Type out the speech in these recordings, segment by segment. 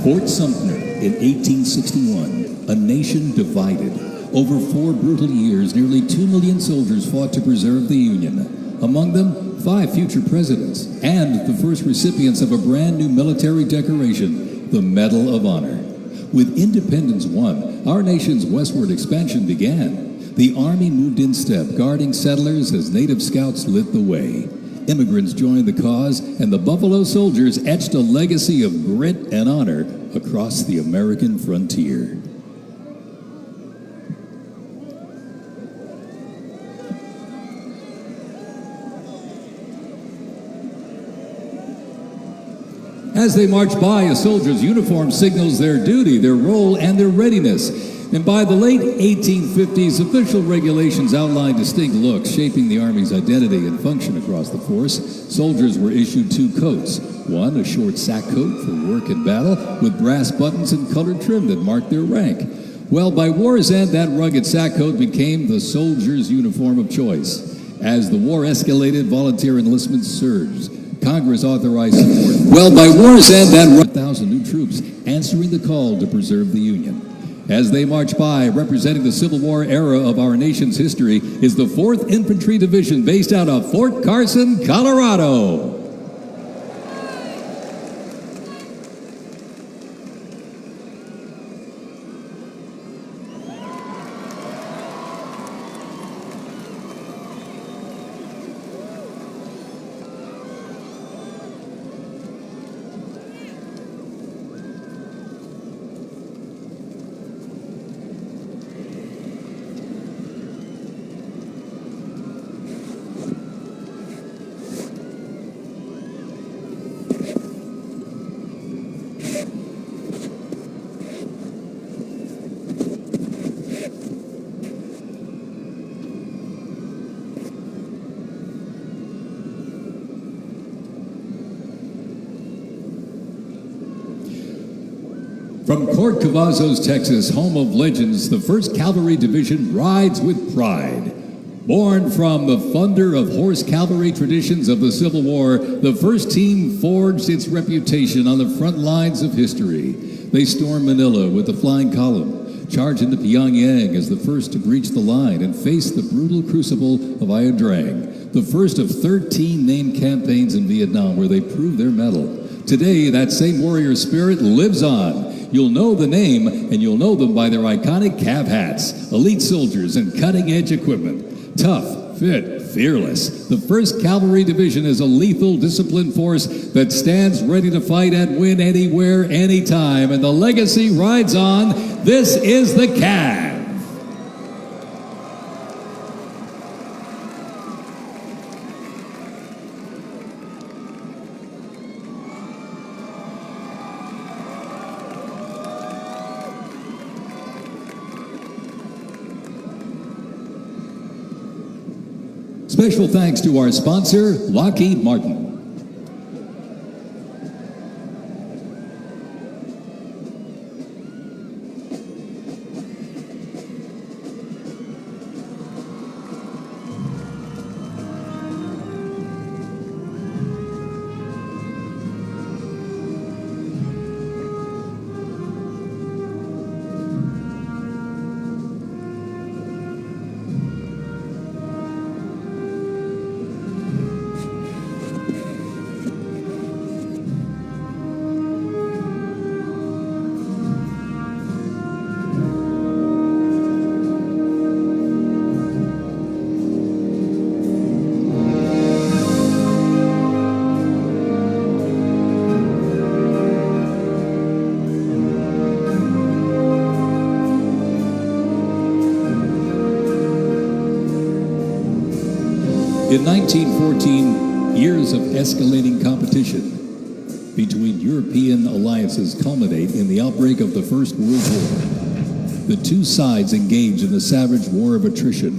Fort Sumter in 1861, a nation divided. Over 4 brutal years, nearly 2 million soldiers fought to preserve the Union. Among them, 5 future presidents and the first recipients of a brand new military decoration, the Medal of Honor. With independence won, our nation's westward expansion began. The Army moved in step, guarding settlers as native scouts lit the way. Immigrants joined the cause, and the Buffalo Soldiers etched a legacy of grit and honor across the American frontier. As they march by, a soldier's uniform signals their duty, their role, and their readiness. And by the late 1850s, official regulations outlined distinct looks, shaping the Army's identity and function across the force. Soldiers were issued 2 coats. One, a short sack coat for work and battle, with brass buttons and colored trim that marked their rank. Well, by war's end, that rugged sack coat became the soldier's uniform of choice. As the war escalated, volunteer enlistment surged. Congress authorized support. Well, by war's end, that 1,000 new troops answering the call to preserve the Union. As they march by, representing the Civil War era of our nation's history, is the 4th Infantry Division based out of Fort Carson, Colorado. From Fort Cavazos, Texas, home of legends, the 1st Cavalry Division rides with pride. Born from the thunder of horse cavalry traditions of the Civil War, the 1st team forged its reputation on the front lines of history. They stormed Manila with the flying column, charged into Pyongyang as the first to breach the line and face the brutal crucible of Ia Drang, the first of 13 named campaigns in Vietnam where they proved their mettle. Today, that same warrior spirit lives on. You'll know the name, and you'll know them by their iconic cav hats, elite soldiers, and cutting-edge equipment. Tough, fit, fearless. The 1st Cavalry Division is a lethal, disciplined force that stands ready to fight and win anywhere, anytime. And the legacy rides on. This is the Cav. Special thanks to our sponsor, Lockheed Martin. In 1914, years of escalating competition between European alliances culminate in the outbreak of the First World War. The 2 sides engage in a savage war of attrition,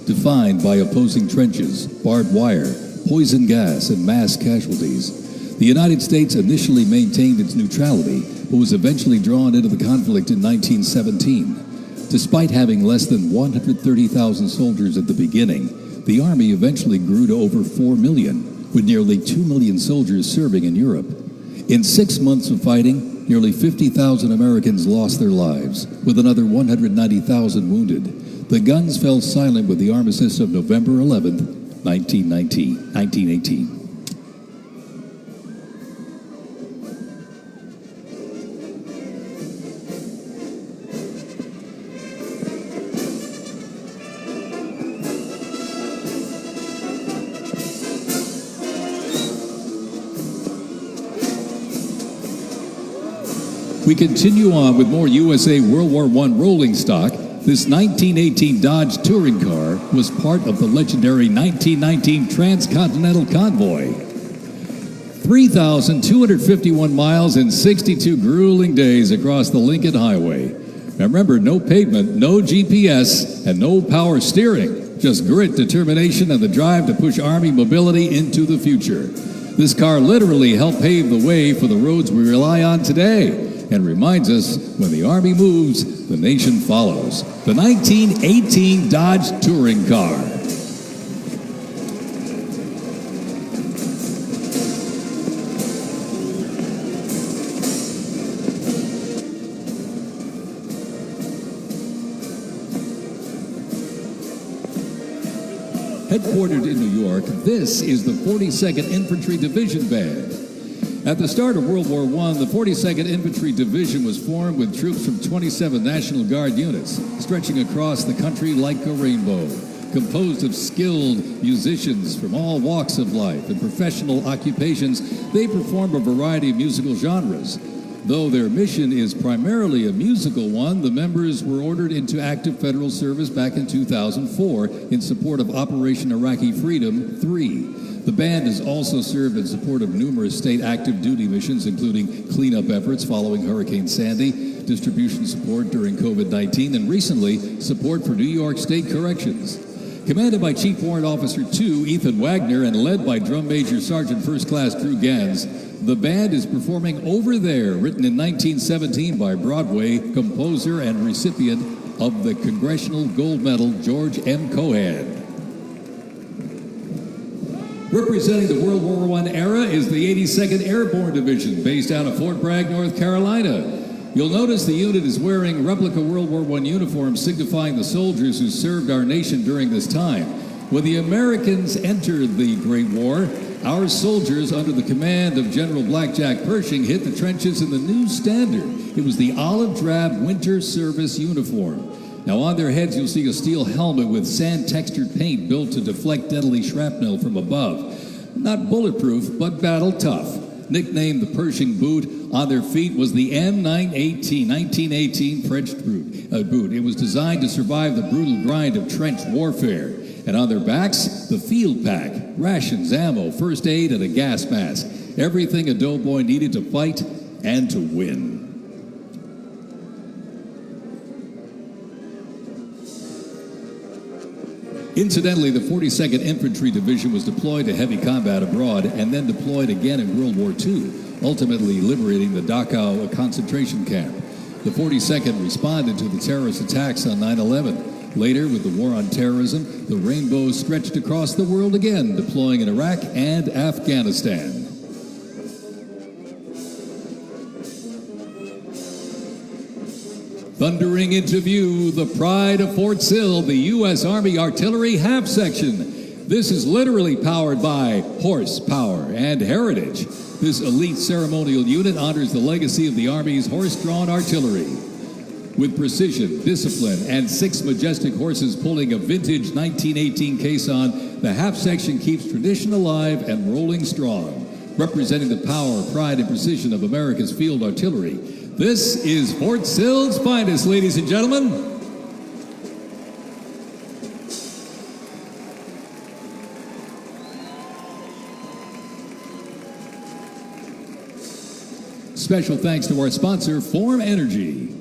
defined by opposing trenches, barbed wire, poison gas, and mass casualties. The United States initially maintained its neutrality, but was eventually drawn into the conflict in 1917. Despite having less than 130,000 soldiers at the beginning, the Army eventually grew to over 4 million, with nearly 2 million soldiers serving in Europe. In 6 months of fighting, nearly 50,000 Americans lost their lives, with another 190,000 wounded. The guns fell silent with the armistice of November 11th, 1918. We continue on with more USA World War I rolling stock. This 1918 Dodge touring car was part of the legendary 1919 Transcontinental Convoy. 3,251 miles and 62 grueling days across the Lincoln Highway. Now remember, no pavement, no GPS, and no power steering. Just grit, determination, and the drive to push Army mobility into the future. This car literally helped pave the way for the roads we rely on today, and reminds us when the Army moves, the nation follows. The 1918 Dodge Touring Car. Headquartered in New York, this is the 42nd Infantry Division Band. At the start of World War I, the 42nd Infantry Division was formed with troops from 27 National Guard units, stretching across the country like a rainbow. Composed of skilled musicians from all walks of life and professional occupations, they perform a variety of musical genres. Though their mission is primarily a musical one, the members were ordered into active federal service back in 2004 in support of Operation Iraqi Freedom 3. The band has also served in support of numerous state active duty missions, including cleanup efforts following Hurricane Sandy, distribution support during COVID-19, and recently, support for New York State Corrections. Commanded by Chief Warrant Officer 2 Ethan Wagner and led by Drum Major Sergeant First Class Drew Gans, the band is performing Over There, written in 1917 by Broadway composer and recipient of the Congressional Gold Medal George M. Cohan. Representing the World War I era is the 82nd Airborne Division, based out of Fort Bragg, North Carolina. You'll notice the unit is wearing replica World War I uniforms signifying the soldiers who served our nation during this time. When the Americans entered the Great War, our soldiers, under the command of General Blackjack Pershing, hit the trenches in the new standard. It was the olive drab winter service uniform. Now on their heads you'll see a steel helmet with sand-textured paint built to deflect deadly shrapnel from above. Not bulletproof, but battle tough. Nicknamed the Pershing boot, on their feet was the M918, 1918 French boot. It was designed to survive the brutal grind of trench warfare. And on their backs, the field pack, rations, ammo, first aid, and a gas mask. Everything a doughboy needed to fight and to win. Incidentally, the 42nd Infantry Division was deployed to heavy combat abroad and then deployed again in World War II, ultimately liberating the Dachau concentration camp. The 42nd responded to the terrorist attacks on 9/11. Later, with the war on terrorism, the rainbow stretched across the world again, deploying in Iraq and Afghanistan. Thundering into view, the pride of Fort Sill, the U.S. Army Artillery Half Section. This is literally powered by horsepower and heritage. This elite ceremonial unit honors the legacy of the Army's horse-drawn artillery. With precision, discipline, and 6 majestic horses pulling a vintage 1918 caisson, the half section keeps tradition alive and rolling strong. Representing the power, pride, and precision of America's field artillery, this is Fort Sill's finest, ladies and gentlemen. Special thanks to our sponsor, Form Energy.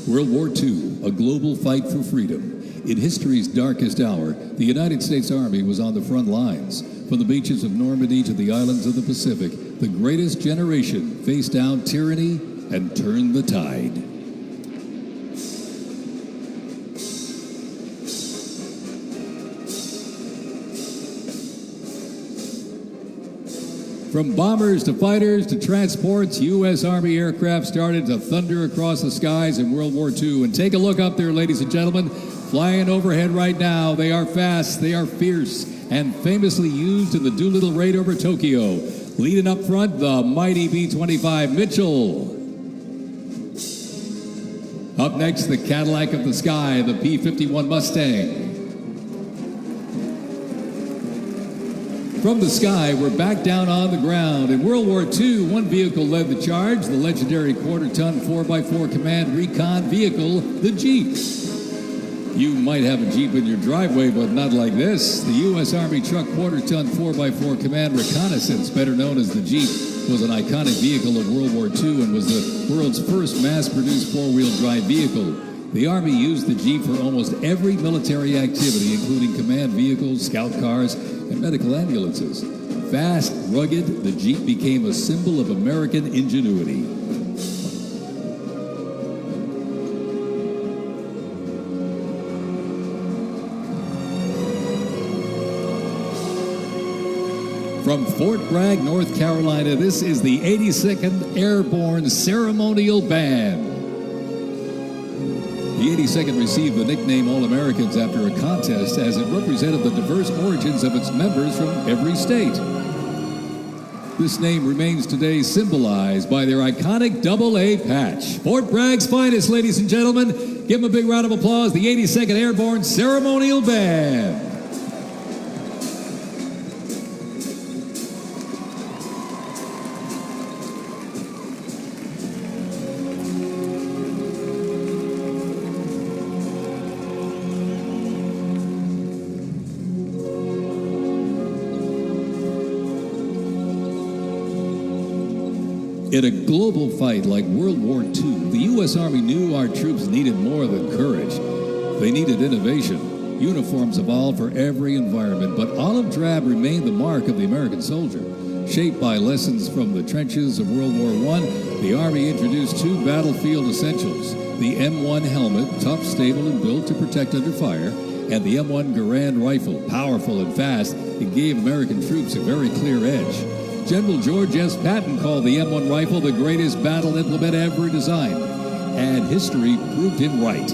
World War II, a global fight for freedom. In history's darkest hour, the United States Army was on the front lines. From the beaches of Normandy to the islands of the Pacific, the greatest generation faced down tyranny and turned the tide. From bombers to fighters to transports, U.S. Army aircraft started to thunder across the skies in World War II. And take a look up there, ladies and gentlemen. Flying overhead right now, they are fast, they are fierce, and famously used in the Doolittle raid over Tokyo. Leading up front, the mighty B-25 Mitchell. Up next, the Cadillac of the sky, the P-51 Mustang. From the sky, we're back down on the ground. In World War II, one vehicle led the charge, the legendary quarter-ton 4x4 command recon vehicle, the Jeep. You might have a Jeep in your driveway, but not like this. The U.S. Army truck quarter-ton 4x4 command reconnaissance, better known as the Jeep, was an iconic vehicle of World War II and was the world's first mass-produced four-wheel drive vehicle. The Army used the Jeep for almost every military activity, including command vehicles, scout cars, and medical ambulances. Fast, rugged, the Jeep became a symbol of American ingenuity. From Fort Bragg, North Carolina, this is the 82nd Airborne Ceremonial Band. The 82nd received the nickname All-Americans after a contest as it represented the diverse origins of its members from every state. This name remains today symbolized by their iconic AA patch. Fort Bragg's finest, ladies and gentlemen. Give them a big round of applause, the 82nd Airborne Ceremonial Band. In a global fight like World War II, the U.S. Army knew our troops needed more than courage. They needed innovation. Uniforms evolved for every environment, but olive drab remained the mark of the American soldier. Shaped by lessons from the trenches of World War I, the Army introduced two battlefield essentials: the M1 helmet, tough, stable, and built to protect under fire, and the M1 Garand rifle, powerful and fast. It gave American troops a very clear edge. General George S. Patton called the M1 rifle the greatest battle implement ever designed, and history proved him right.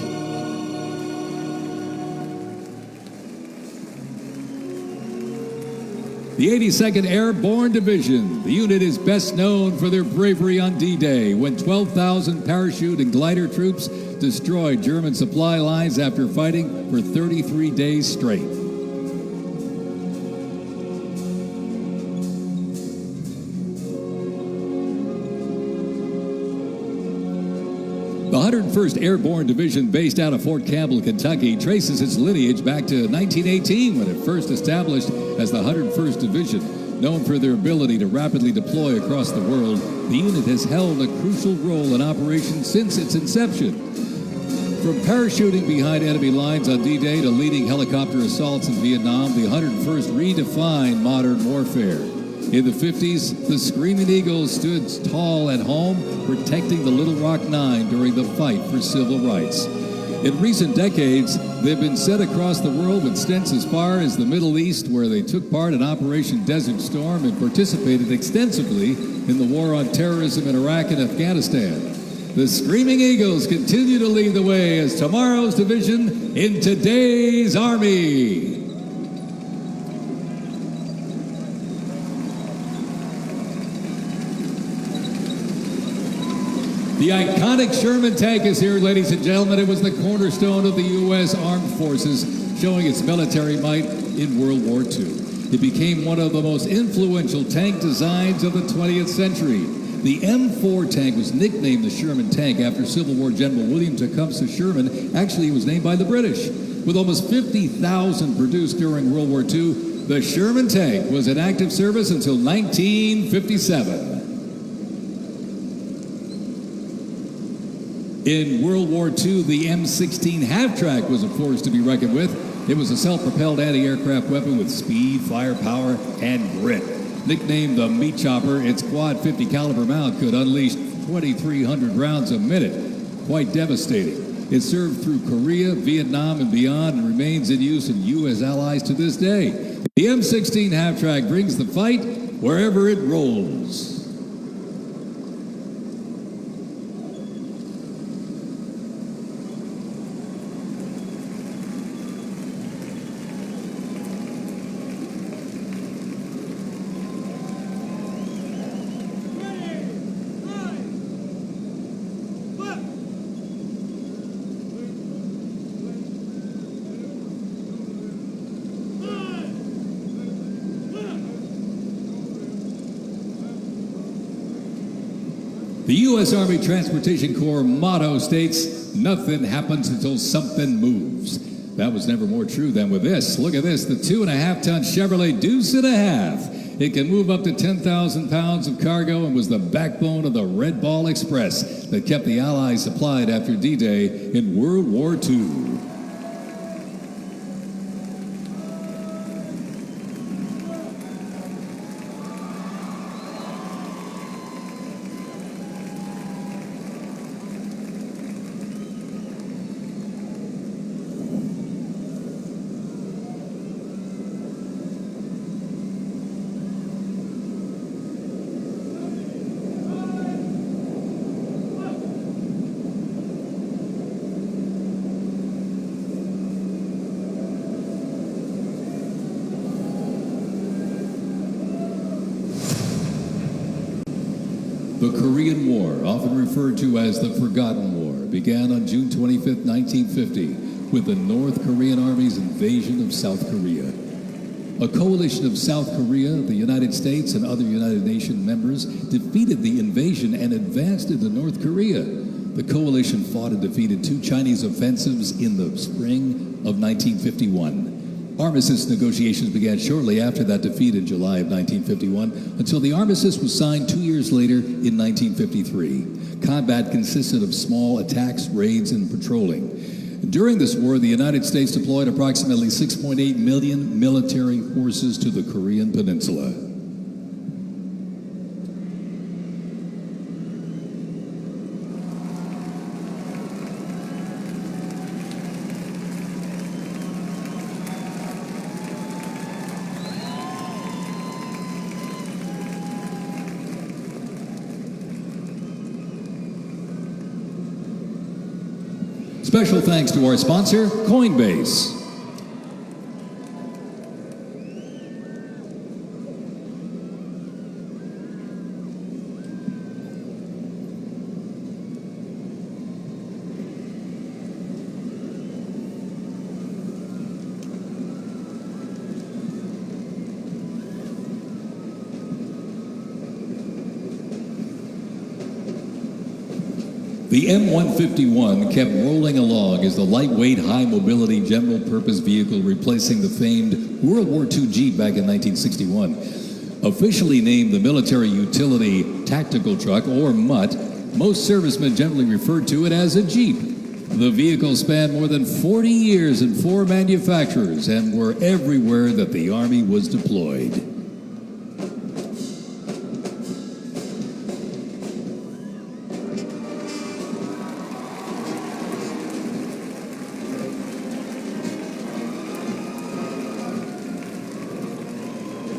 The 82nd Airborne Division. The unit is best known for their bravery on D-Day, when 12,000 parachute and glider troops destroyed German supply lines after fighting for 33 days straight. The 101st Airborne Division, based out of Fort Campbell, Kentucky, traces its lineage back to 1918 when it first established as the 101st Division. Known for their ability to rapidly deploy across the world, the unit has held a crucial role in operations since its inception. From parachuting behind enemy lines on D-Day to leading helicopter assaults in Vietnam, the 101st redefined modern warfare. In the 50s, the Screaming Eagles stood tall at home, protecting the Little Rock Nine during the fight for civil rights. In recent decades, they've been sent across the world with stints as far as the Middle East, where they took part in Operation Desert Storm and participated extensively in the war on terrorism in Iraq and Afghanistan. The Screaming Eagles continue to lead the way as tomorrow's division in today's Army. The iconic Sherman tank is here, ladies and gentlemen. It was the cornerstone of the U.S. Armed Forces, showing its military might in World War II. It became one of the most influential tank designs of the 20th century. The M4 tank was nicknamed the Sherman tank after Civil War General William Tecumseh Sherman. Actually, it was named by the British. With almost 50,000 produced during World War II, the Sherman tank was in active service until 1957. In World War II, the M16 half-track was a force to be reckoned with. It was a self-propelled anti-aircraft weapon with speed, firepower, and grit. Nicknamed the Meat Chopper, its quad 50 caliber mount could unleash 2,300 rounds a minute. Quite devastating. It served through Korea, Vietnam, and beyond, and remains in use in U.S. allies to this day. The M16 half-track brings the fight wherever it rolls. The U.S. Army Transportation Corps motto states, "Nothing happens until something moves." That was never more true than with this. Look at this, the 2.5-ton Chevrolet Deuce and a Half. It can move up to 10,000 pounds of cargo and was the backbone of the Red Ball Express that kept the Allies supplied after D-Day in World War II. The Korean War, often referred to as the Forgotten War, began on June 25, 1950, with the North Korean Army's invasion of South Korea. A coalition of South Korea, the United States, and other United Nations members defeated the invasion and advanced into North Korea. The coalition fought and defeated 2 Chinese offensives in the spring of 1951. Armistice negotiations began shortly after that defeat in July of 1951 until the armistice was signed 2 years later in 1953. Combat consisted of small attacks, raids, and patrolling. During this war, the United States deployed approximately 6.8 million military forces to the Korean Peninsula. Special thanks to our sponsor, Coinbase. The M151 kept rolling along as the lightweight, high-mobility general-purpose vehicle replacing the famed World War II Jeep back in 1961. Officially named the Military Utility Tactical Truck, or MUT, most servicemen generally referred to it as a Jeep. The vehicle spanned more than 40 years in 4 manufacturers and were everywhere that the Army was deployed.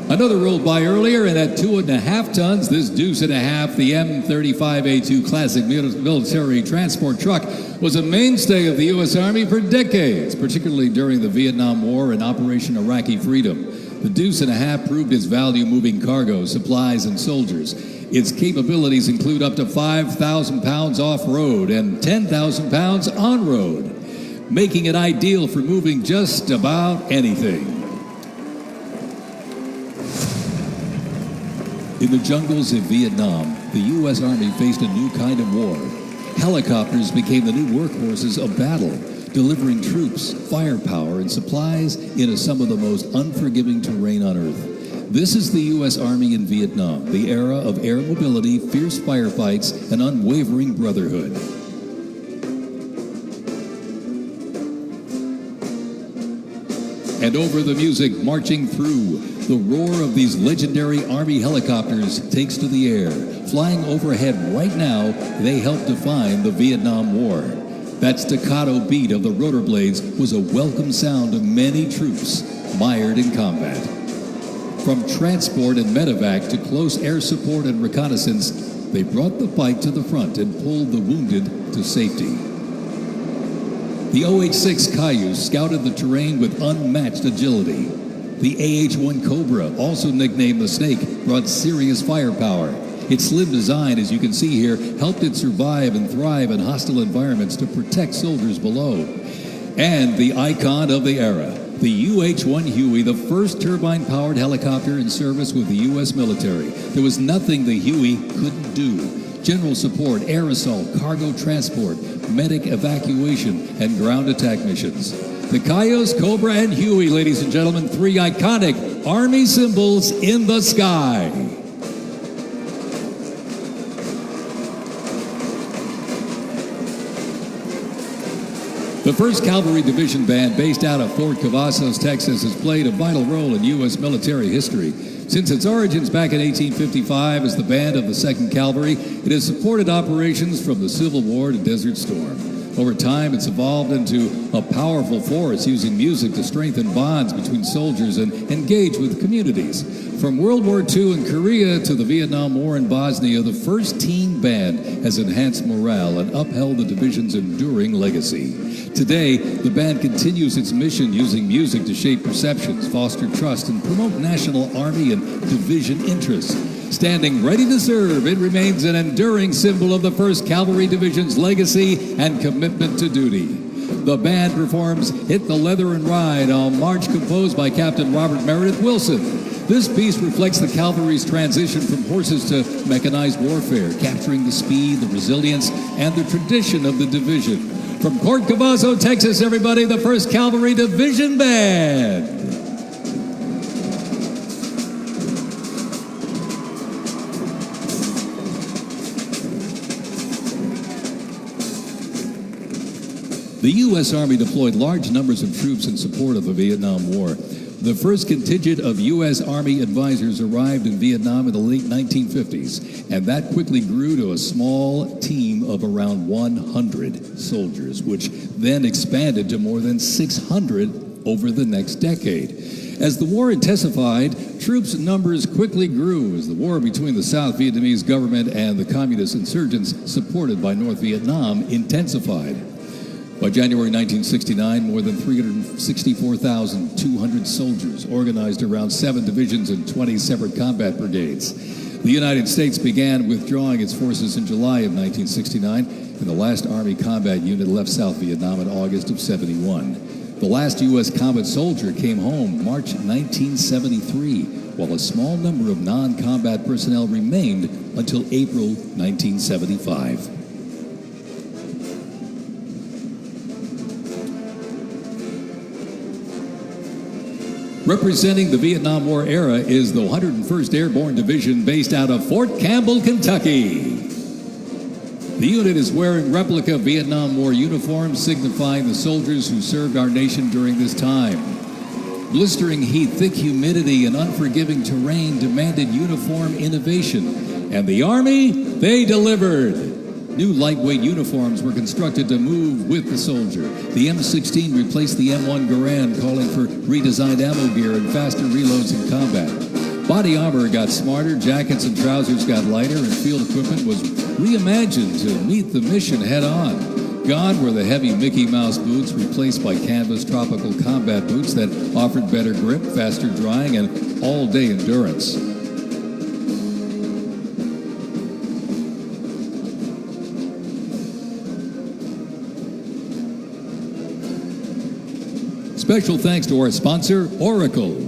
Another rolled by earlier, and at 2.5 tons, this Deuce and a Half, the M35A2 classic military transport truck, was a mainstay of the U.S. Army for decades, particularly during the Vietnam War and Operation Iraqi Freedom. The Deuce and a Half proved its value moving cargo, supplies, and soldiers. Its capabilities include up to 5,000 pounds off-road and 10,000 pounds on-road, making it ideal for moving just about anything. In the jungles of Vietnam, the U.S. Army faced a new kind of war. Helicopters became the new workhorses of battle, delivering troops, firepower, and supplies into some of the most unforgiving terrain on Earth. This is the U.S. Army in Vietnam, the era of air mobility, fierce firefights, and unwavering brotherhood. And over the music marching through, the roar of these legendary Army helicopters takes to the air. Flying overhead right now, they help define the Vietnam War. That staccato beat of the rotor blades was a welcome sound to many troops mired in combat. From transport and medevac to close air support and reconnaissance, they brought the fight to the front and pulled the wounded to safety. The OH-6 Cayuse scouted the terrain with unmatched agility. The AH-1 Cobra, also nicknamed the Snake, brought serious firepower. Its slim design, as you can see here, helped it survive and thrive in hostile environments to protect soldiers below. And the icon of the era, the UH-1 Huey, the first turbine-powered helicopter in service with the U.S. military. There was nothing the Huey couldn't do. General support, air assault, cargo transport, medic evacuation, and ground attack missions. The Cayuse, Cobra, and Huey, ladies and gentlemen, three iconic Army symbols in the sky. The 1st Cavalry Division Band, based out of Fort Cavazos, Texas, has played a vital role in U.S. military history. Since its origins back in 1855 as the band of the 2nd Cavalry, it has supported operations from the Civil War to Desert Storm. Over time, it's evolved into a powerful force, using music to strengthen bonds between soldiers and engage with communities. From World War II in Korea to the Vietnam War in Bosnia, the 1st Teen Band has enhanced morale and upheld the division's enduring legacy. Today, the band continues its mission using music to shape perceptions, foster trust, and promote national Army and division interests. Standing ready to serve, it remains an enduring symbol of the 1st Cavalry Division's legacy and commitment to duty. The band performs Hit the Leather and Ride, a march composed by Captain Robert Meredith Wilson. This piece reflects the cavalry's transition from horses to mechanized warfare, capturing the speed, the resilience, and the tradition of the division. From Fort Cavazos, Texas, everybody, the 1st Cavalry Division Band. The U.S. Army deployed large numbers of troops in support of the Vietnam War. The first contingent of U.S. Army advisors arrived in Vietnam in the late 1950s, and that quickly grew to a small team of around 100 soldiers, which then expanded to more than 600 over the next decade. As the war intensified, troops' numbers quickly grew as the war between the South Vietnamese government and the communist insurgents supported by North Vietnam intensified. By January 1969, more than 364,200 soldiers organized around 7 divisions and 20 separate combat brigades. The United States began withdrawing its forces in July of 1969, and the last Army combat unit left South Vietnam in August of '71. The last U.S. combat soldier came home March 1973, while a small number of non-combat personnel remained until April 1975. Representing the Vietnam War era is the 101st Airborne Division, based out of Fort Campbell, Kentucky. The unit is wearing replica Vietnam War uniforms, signifying the soldiers who served our nation during this time. Blistering heat, thick humidity, and unforgiving terrain demanded uniform innovation. And the Army, they delivered. New lightweight uniforms were constructed to move with the soldier. The M16 replaced the M1 Garand, calling for redesigned ammo gear and faster reloads in combat. Body armor got smarter, jackets and trousers got lighter, and field equipment was reimagined to meet the mission head-on. Gone were the heavy Mickey Mouse boots, replaced by canvas tropical combat boots that offered better grip, faster drying, and all-day endurance. Special thanks to our sponsor, Oracle.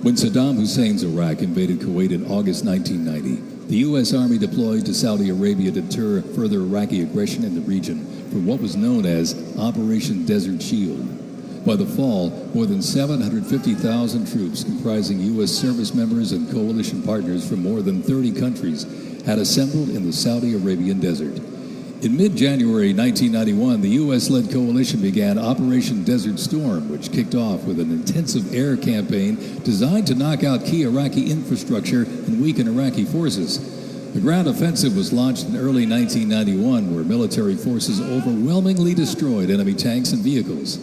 When Saddam Hussein's Iraq invaded Kuwait in August 1990, the U.S. Army deployed to Saudi Arabia to deter further Iraqi aggression in the region for what was known as Operation Desert Shield. By the fall, more than 750,000 troops comprising U.S. service members and coalition partners from more than 30 countries had assembled in the Saudi Arabian desert. In mid-January 1991, the U.S.-led coalition began Operation Desert Storm, which kicked off with an intensive air campaign designed to knock out key Iraqi infrastructure and weaken Iraqi forces. The ground offensive was launched in early 1991, where military forces overwhelmingly destroyed enemy tanks and vehicles.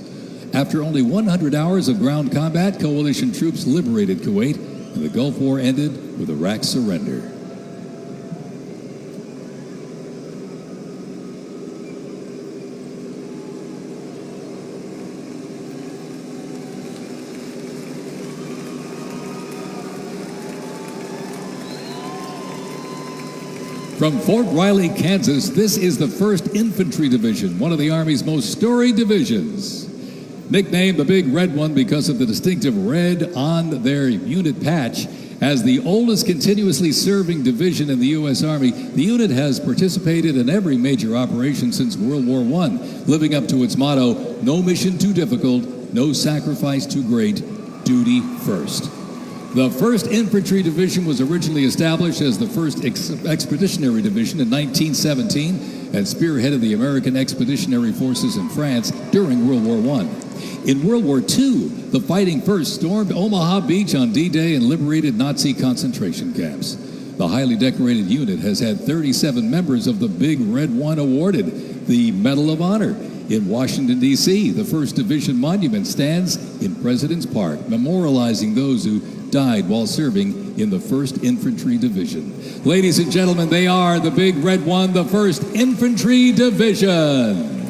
After only 100 hours of ground combat, coalition troops liberated Kuwait, and the Gulf War ended with Iraq's surrender. From Fort Riley, Kansas, this is the 1st Infantry Division, one of the Army's most storied divisions. Nicknamed the Big Red One because of the distinctive red on their unit patch, as the oldest continuously serving division in the U.S. Army, the unit has participated in every major operation since World War I, living up to its motto, no mission too difficult, no sacrifice too great, duty first. The 1st Infantry Division was originally established as the 1st Expeditionary Division in 1917 and spearheaded the American Expeditionary Forces in France during World War I. In World War II, the Fighting First stormed Omaha Beach on D-Day and liberated Nazi concentration camps. The highly decorated unit has had 37 members of the Big Red One awarded the Medal of Honor. In Washington, D.C., the 1st Division Monument stands in President's Park, memorializing those who died while serving in the 1st Infantry Division. Ladies and gentlemen, they are the Big Red One, the 1st Infantry Division.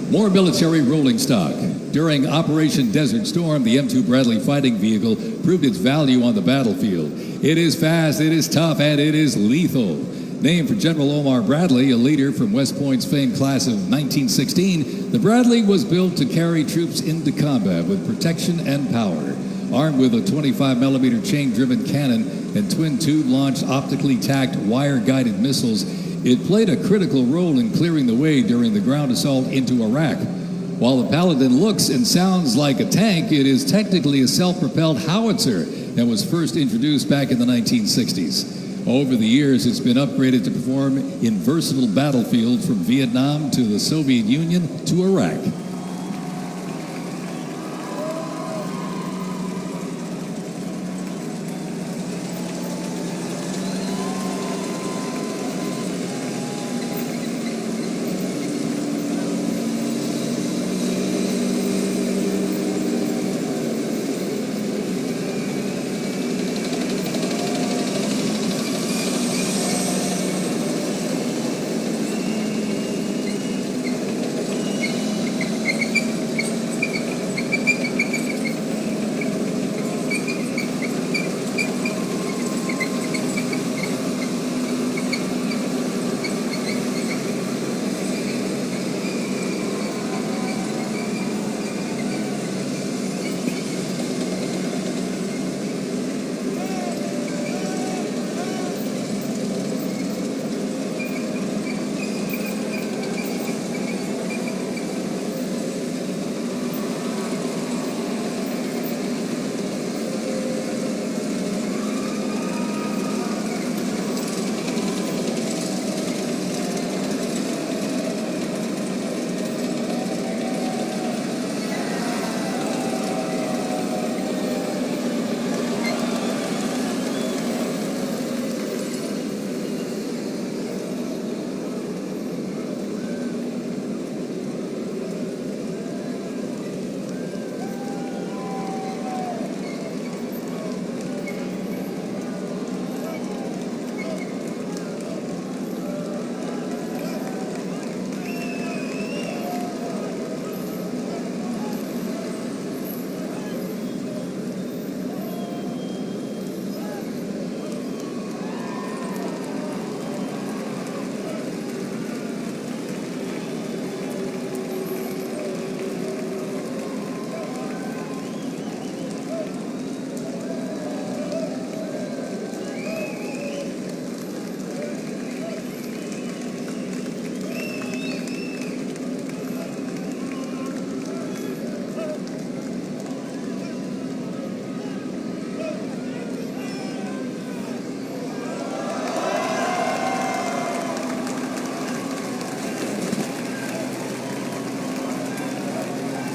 More military rolling stock. During Operation Desert Storm, the M2 Bradley fighting vehicle proved its value on the battlefield. It is fast, it is tough, and it is lethal. Named for General Omar Bradley, a leader from West Point's famed class of 1916, the Bradley was built to carry troops into combat with protection and power. Armed with a 25mm chain-driven cannon and twin-tube launched optically tacked wire-guided missiles, it played a critical role in clearing the way during the ground assault into Iraq. While the Paladin looks and sounds like a tank, it is technically a self-propelled howitzer that was first introduced back in the 1960s. Over the years, it's been upgraded to perform in versatile battlefields from Vietnam to the Soviet Union to Iraq.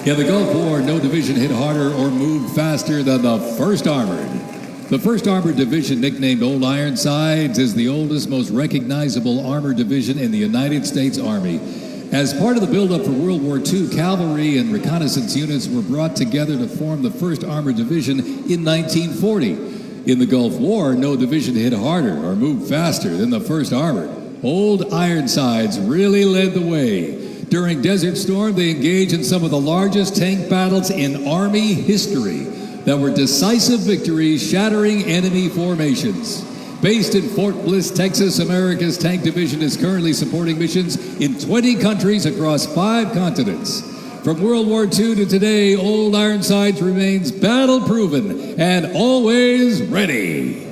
In the Gulf War, no division hit harder or moved faster than the 1st Armored. The 1st Armored Division, nicknamed Old Ironsides, is the oldest, most recognizable armored division in the United States Army. As part of the buildup for World War II, cavalry and reconnaissance units were brought together to form the 1st Armored Division in 1940. In the Gulf War, no division hit harder or moved faster than the 1st Armored. Old Ironsides really led the way. During Desert Storm, they engaged in some of the largest tank battles in Army history that were decisive victories, shattering enemy formations. Based in Fort Bliss, Texas, America's Tank Division is currently supporting missions in 20 countries across 5 continents. From World War II to today, Old Ironsides remains battle-proven and always ready.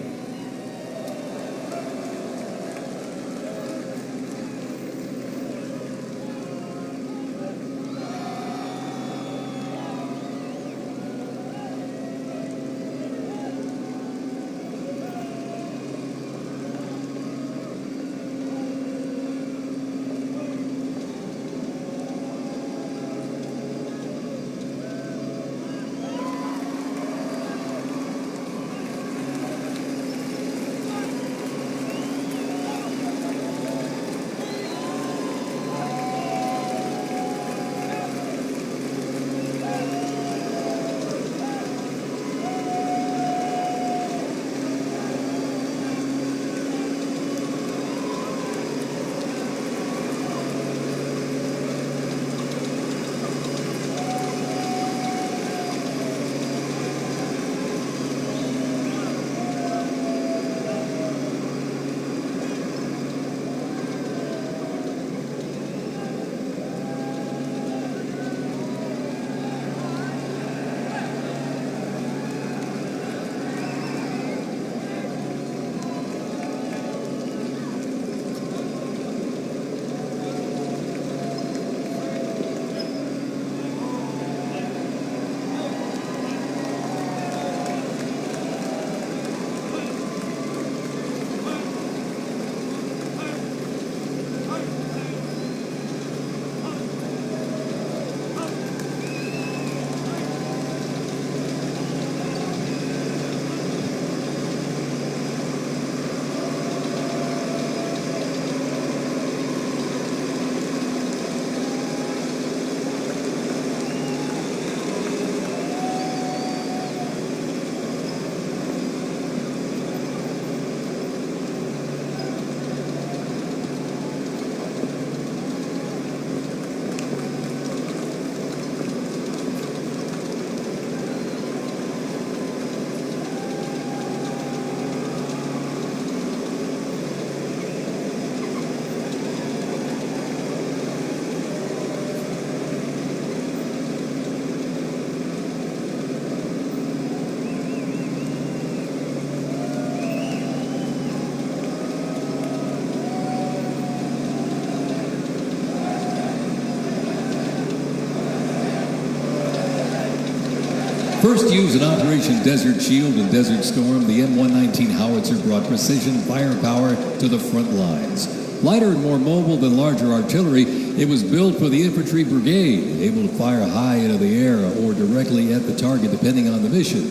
First used in Operation Desert Shield and Desert Storm, the M119 howitzer brought precision firepower to the front lines. Lighter and more mobile than larger artillery, it was built for the infantry brigade, able to fire high into the air or directly at the target depending on the mission.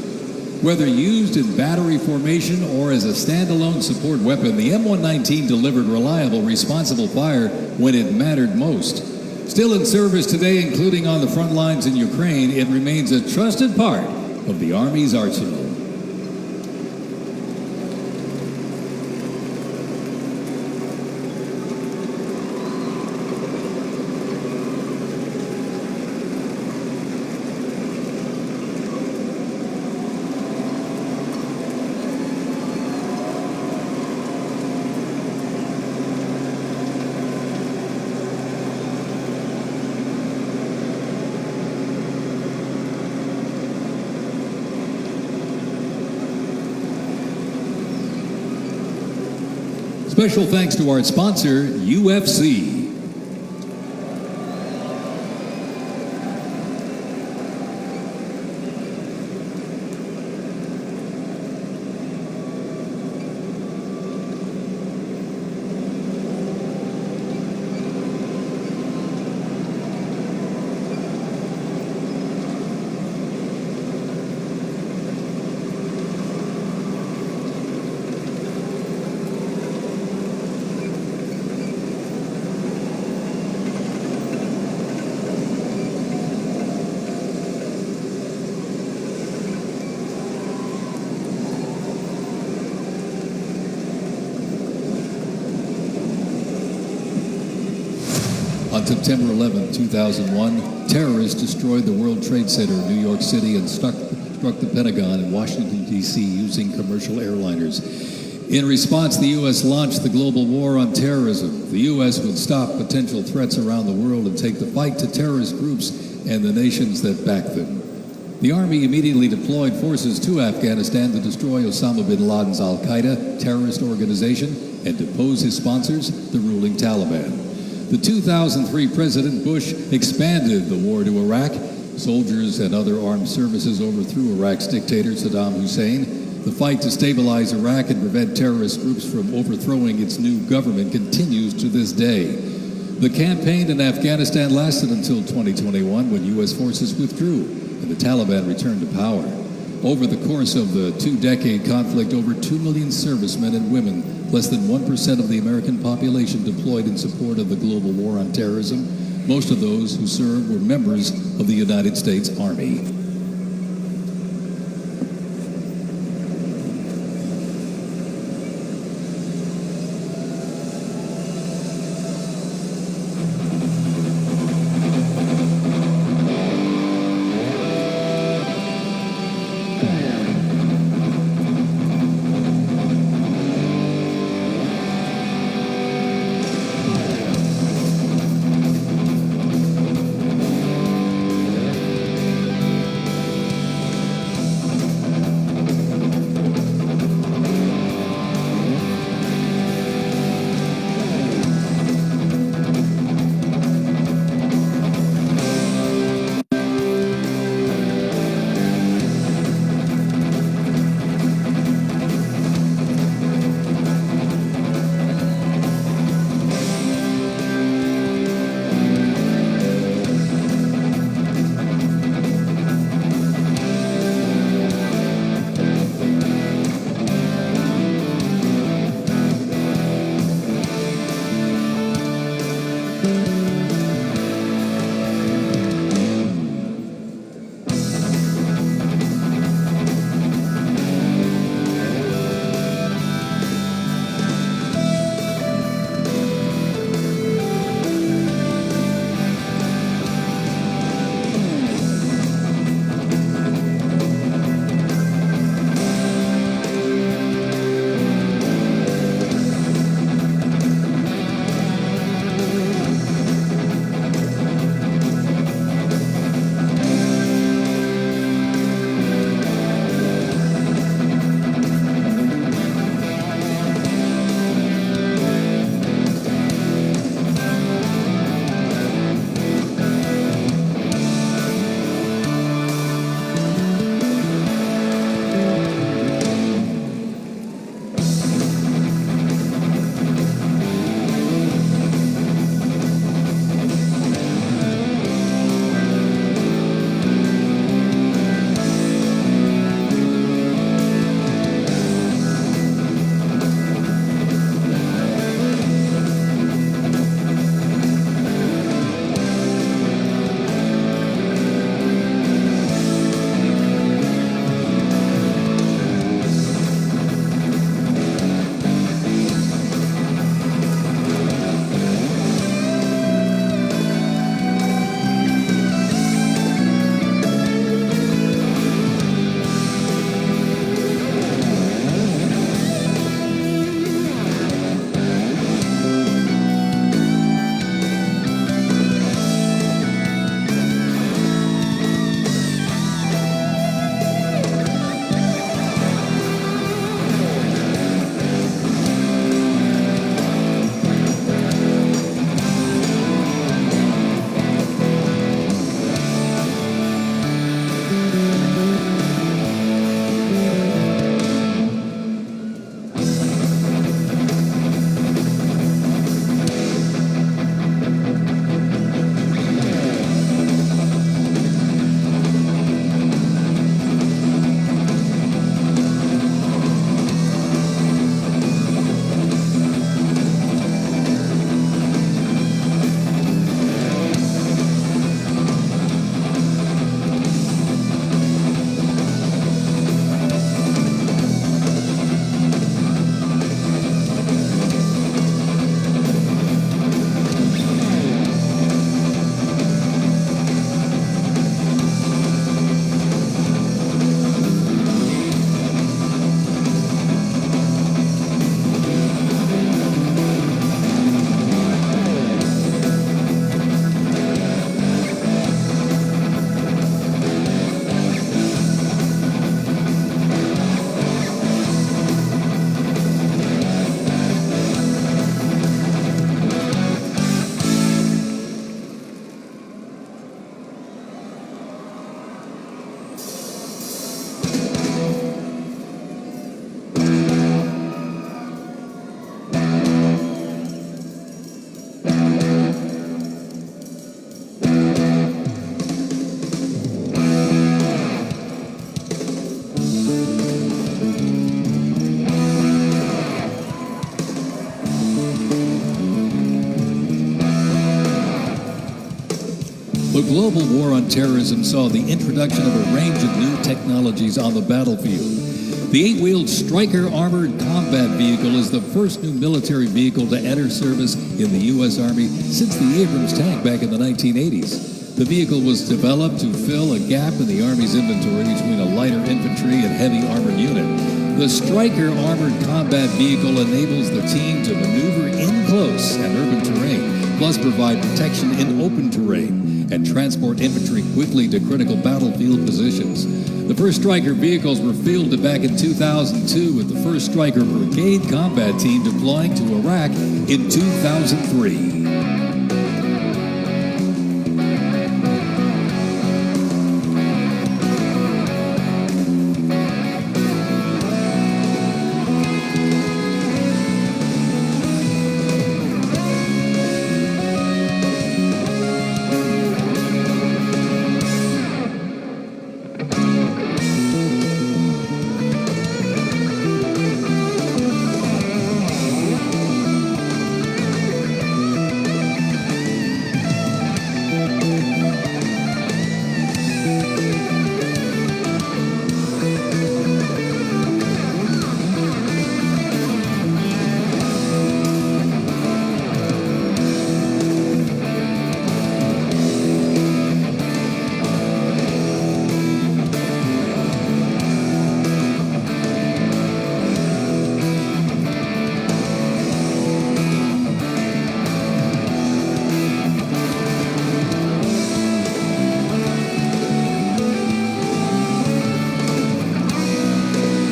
Whether used in battery formation or as a standalone support weapon, the M119 delivered reliable, responsible fire when it mattered most. Still in service today, including on the front lines in Ukraine, it remains a trusted part of the Army's arsenal. Special thanks to our sponsor, UFC. On September 11, 2001, terrorists destroyed the World Trade Center in New York City and struck the Pentagon in Washington, D.C. using commercial airliners. In response, the U.S. launched the global war on terrorism. The U.S. would stop potential threats around the world and take the fight to terrorist groups and the nations that back them. The Army immediately deployed forces to Afghanistan to destroy Osama bin Laden's al-Qaeda terrorist organization and depose his sponsors, the ruling Taliban. The 2003 President Bush expanded the war to Iraq. Soldiers and other armed services overthrew Iraq's dictator Saddam Hussein. The fight to stabilize Iraq and prevent terrorist groups from overthrowing its new government continues to this day. The campaign in Afghanistan lasted until 2021 when U.S. forces withdrew and the Taliban returned to power. Over the course of the two-decade conflict, over 2 million servicemen and women, less than 1% of the American population, deployed in support of the global war on terrorism. Most of those who served were members of the United States Army. The global war on terrorism saw the introduction of a range of new technologies on the battlefield. The 8-wheeled Stryker armored combat vehicle is the first new military vehicle to enter service in the U.S. Army since the Abrams tank back in the 1980s. The vehicle was developed to fill a gap in the Army's inventory between a lighter infantry and heavy armored unit. The Stryker armored combat vehicle enables the team to maneuver in close and urban terrain, plus provide protection in open terrain and transport infantry quickly to critical battlefield positions. The first Stryker vehicles were fielded back in 2002 with the first Stryker Brigade combat team deploying to Iraq in 2003.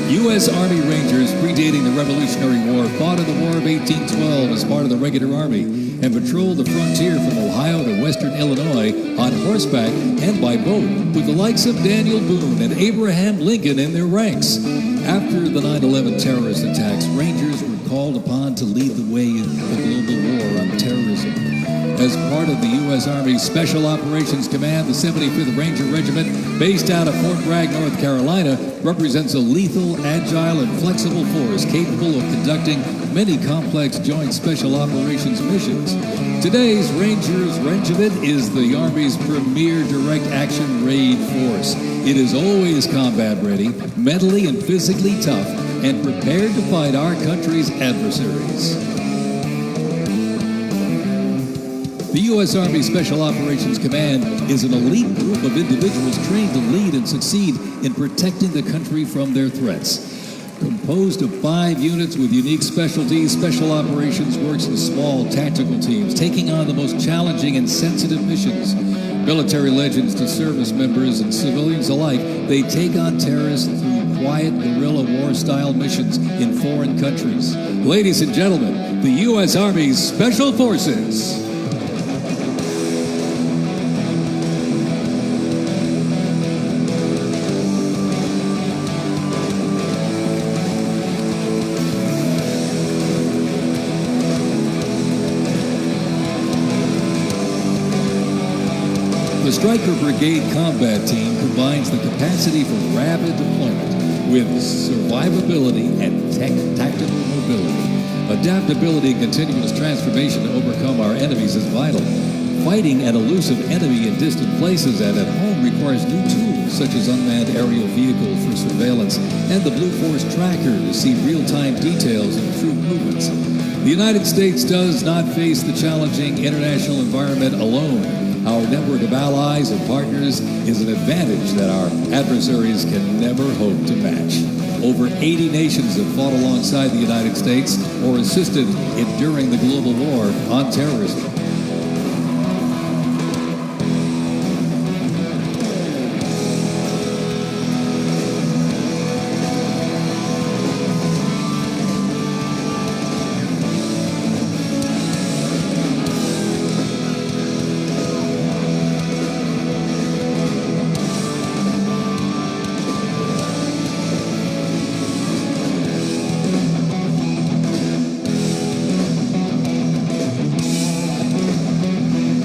U.S. Army Rangers, predating the Revolutionary War, fought in the War of 1812 as part of the regular Army and patrolled the frontier from Ohio to western Illinois on horseback and by boat, with the likes of Daniel Boone and Abraham Lincoln in their ranks. After the 9/11 terrorist attacks, Rangers were called upon to lead the way in the global war on terrorism. As part of the U.S. Army Special Operations Command, the 75th Ranger Regiment, based out of Fort Bragg, North Carolina, represents a lethal, agile, and flexible force capable of conducting many complex joint special operations missions. Today's Rangers Regiment is the Army's premier direct action raid force. It is always combat ready, mentally and physically tough, and prepared to fight our country's adversaries. The U.S. Army Special Operations Command is an elite group of individuals trained to lead and succeed in protecting the country from their threats. Composed of 5 units with unique specialties, Special Operations works in small tactical teams, taking on the most challenging and sensitive missions. Military legends to service members and civilians alike, they take on terrorists through quiet guerrilla war-style missions in foreign countries. Ladies and gentlemen, the U.S. Army's Special Forces. The Stryker Brigade Combat Team combines the capacity for rapid deployment with survivability and tactical mobility. Adaptability and continuous transformation to overcome our enemies is vital. Fighting an elusive enemy in distant places and at home requires new tools such as unmanned aerial vehicles for surveillance and the Blue Force Tracker to see real-time details of troop movements. The United States does not face the challenging international environment alone. Our network of allies and partners is an advantage that our adversaries can never hope to match. Over 80 nations have fought alongside the United States or assisted during the global war on terrorism.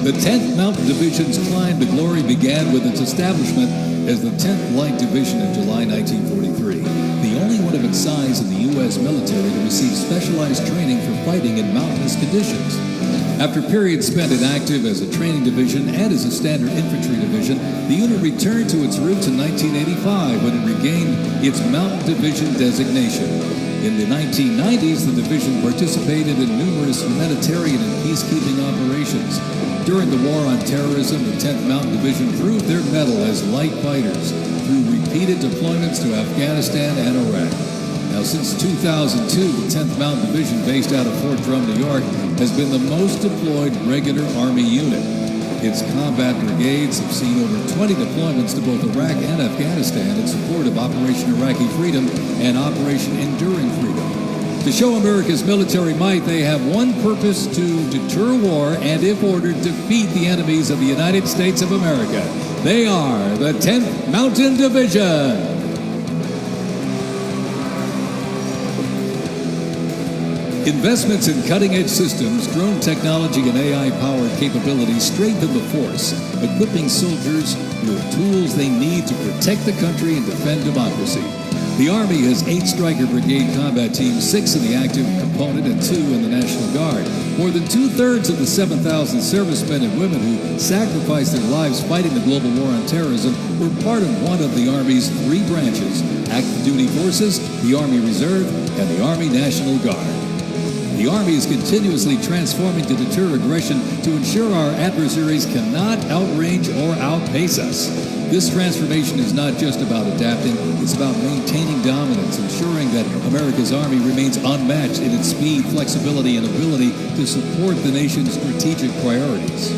The 10th Mountain Division's climb to glory began with its establishment as the 10th Light Division in July 1943, the only one of its size in the U.S. military to receive specialized training for fighting in mountainous conditions. After periods spent inactive as a training division and as a standard infantry division, the unit returned to its roots in 1985 when it regained its Mountain Division designation. In the 1990s, the division participated in numerous humanitarian and peacekeeping operations. During the War on Terrorism, the 10th Mountain Division proved their mettle as light fighters through repeated deployments to Afghanistan and Iraq. Now, since 2002, the 10th Mountain Division, based out of Fort Drum, New York, has been the most deployed regular Army unit. Its combat brigades have seen over 20 deployments to both Iraq and Afghanistan in support of Operation Iraqi Freedom and Operation Enduring Freedom. To show America's military might, they have one purpose: to deter war and, if ordered, defeat the enemies of the United States of America. They are the 10th Mountain Division. Investments in cutting-edge systems, drone technology, and AI-powered capabilities strengthen the force, equipping soldiers with tools they need to protect the country and defend democracy. The Army has 8 Stryker Brigade combat teams, 6 in the active component and 2 in the National Guard. More than 2/3 of the 7,000 servicemen and women who sacrificed their lives fighting the global war on terrorism were part of one of the Army's 3 branches: active duty forces, the Army Reserve, and the Army National Guard. The Army is continuously transforming to deter aggression to ensure our adversaries cannot outrange or outpace us. This transformation is not just about adapting, it's about maintaining dominance, ensuring that America's Army remains unmatched in its speed, flexibility, and ability to support the nation's strategic priorities.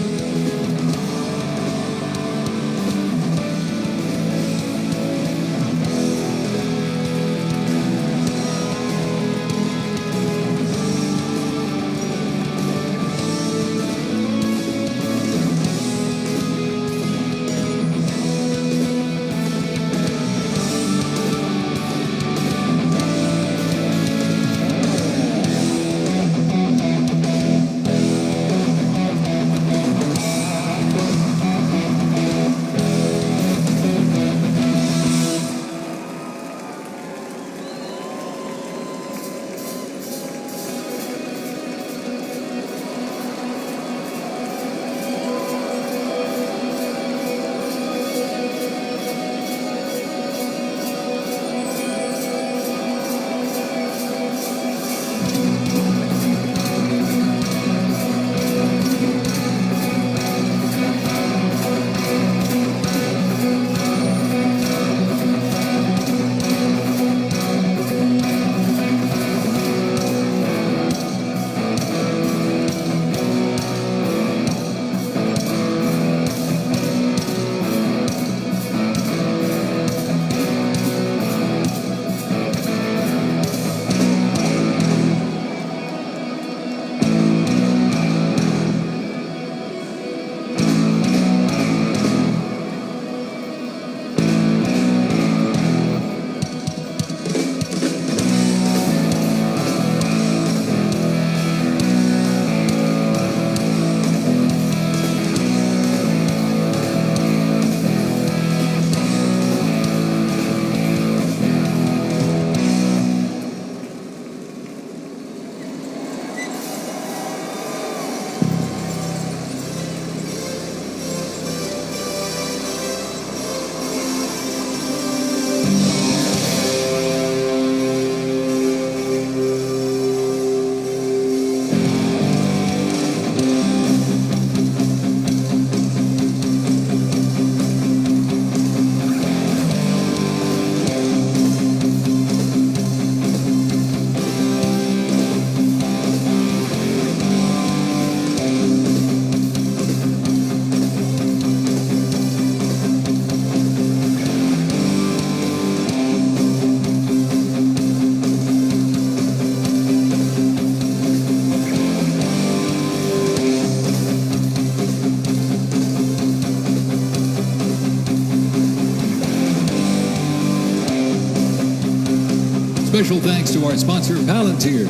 Special thanks to our sponsor, Palantir.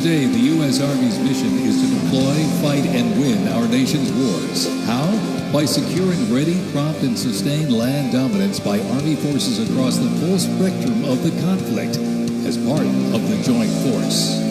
today, the U.S. Army's mission is to deploy, fight, and win our nation's wars. How? By securing ready, prompt, and sustained land dominance by Army forces across the full spectrum of the conflict as part of the joint force.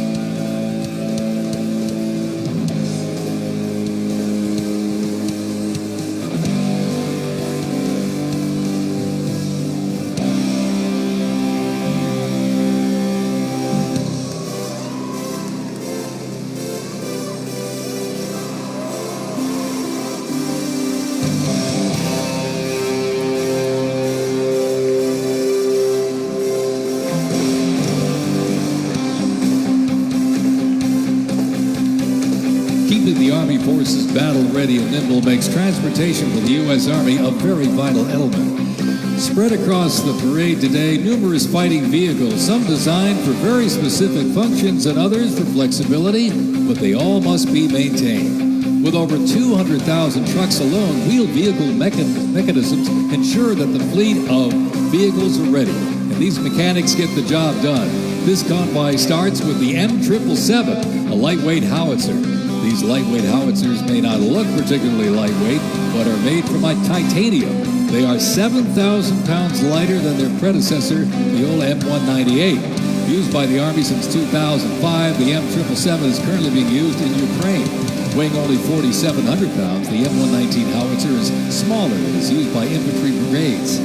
Keeping the Army forces battle-ready and nimble makes transportation for the U.S. Army a very vital element. Spread across the parade today, numerous fighting vehicles, some designed for very specific functions and others for flexibility, but they all must be maintained. With over 200,000 trucks alone, wheeled vehicle mechanisms ensure that the fleet of vehicles are ready, and these mechanics get the job done. This convoy starts with the M777, a lightweight howitzer. These lightweight howitzers may not look particularly lightweight, but are made from titanium. They are 7,000 pounds lighter than their predecessor, the old M198. Used by the Army since 2005, the M777 is currently being used in Ukraine. Weighing only 4,700 pounds, the M119 howitzer is smaller and is used by infantry brigades,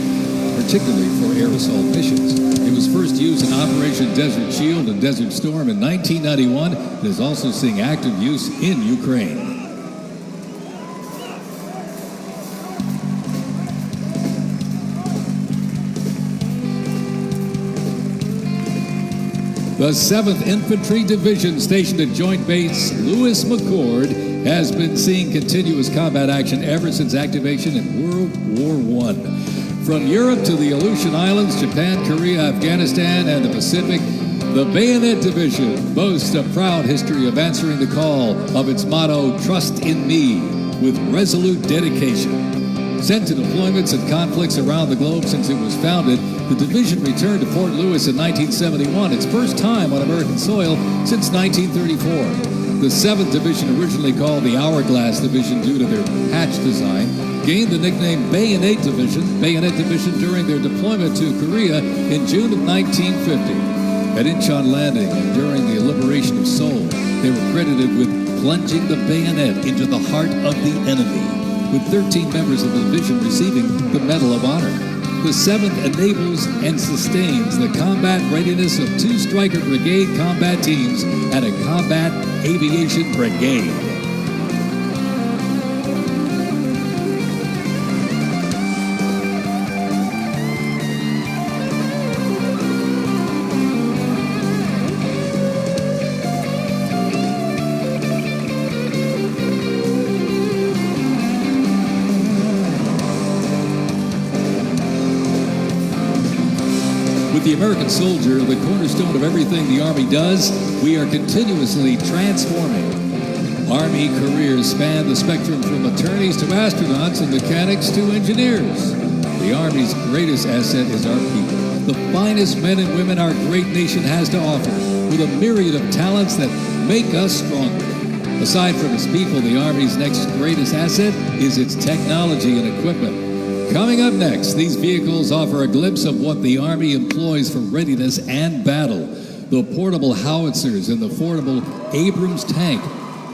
particularly for air assault missions. It was first used in Operation Desert Shield and Desert Storm in 1991 and is also seeing active use in Ukraine. The 7th Infantry Division, stationed at Joint Base Lewis McChord, has been seeing continuous combat action ever since activation in World War I. From Europe to the Aleutian Islands, Japan, Korea, Afghanistan, and the Pacific, the Bayonet Division boasts a proud history of answering the call of its motto, "Trust in Me," with resolute dedication. Sent to deployments and conflicts around the globe since it was founded, the division returned to Fort Lewis in 1971, its first time on American soil since 1934. The 7th Division, originally called the Hourglass Division due to their hatch design, gained the nickname Bayonet Division during their deployment to Korea in June of 1950. At Incheon Landing and during the liberation of Seoul, they were credited with plunging the bayonet into the heart of the enemy, with 13 members of the division receiving the Medal of Honor. The 7th enables and sustains the combat readiness of 2 Stryker Brigade combat teams and a Combat Aviation Brigade. With the American soldier, the cornerstone of everything the Army does, we are continuously transforming. Army careers span the spectrum from attorneys to astronauts and mechanics to engineers. The Army's greatest asset is our people, the finest men and women our great nation has to offer, with a myriad of talents that make us stronger. Aside from its people, the Army's next greatest asset is its technology and equipment. Coming up next, these vehicles offer a glimpse of what the Army employs for readiness and battle. The portable howitzers and the portable Abrams tank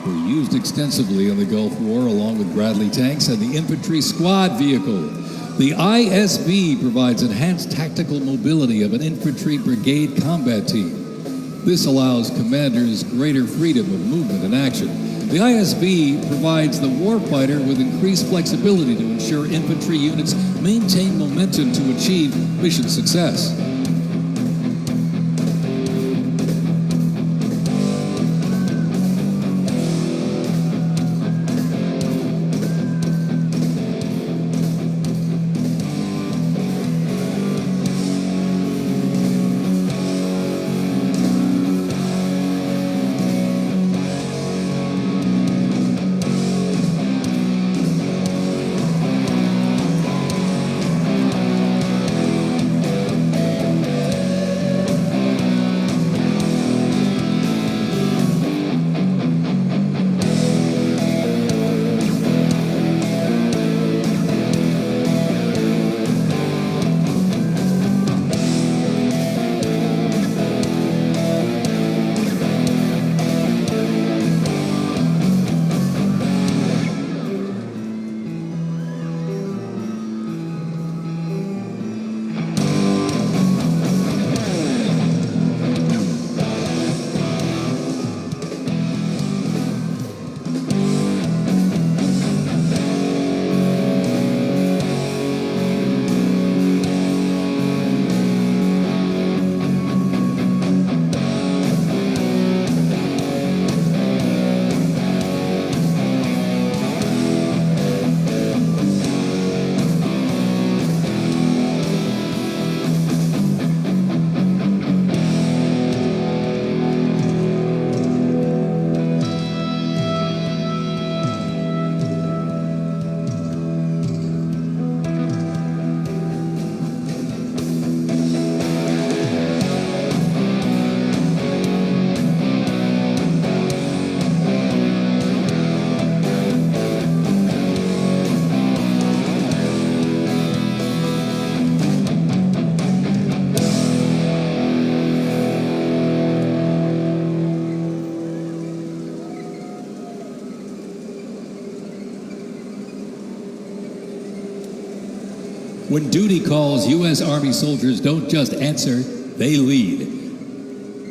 were used extensively in the Gulf War, along with Bradley tanks and the infantry squad vehicle. The ISB provides enhanced tactical mobility of an infantry brigade combat team. This allows commanders greater freedom of movement and action. The ISB provides the warfighter with increased flexibility to ensure infantry units maintain momentum to achieve mission success. When duty calls, U.S. Army soldiers don't just answer, they lead.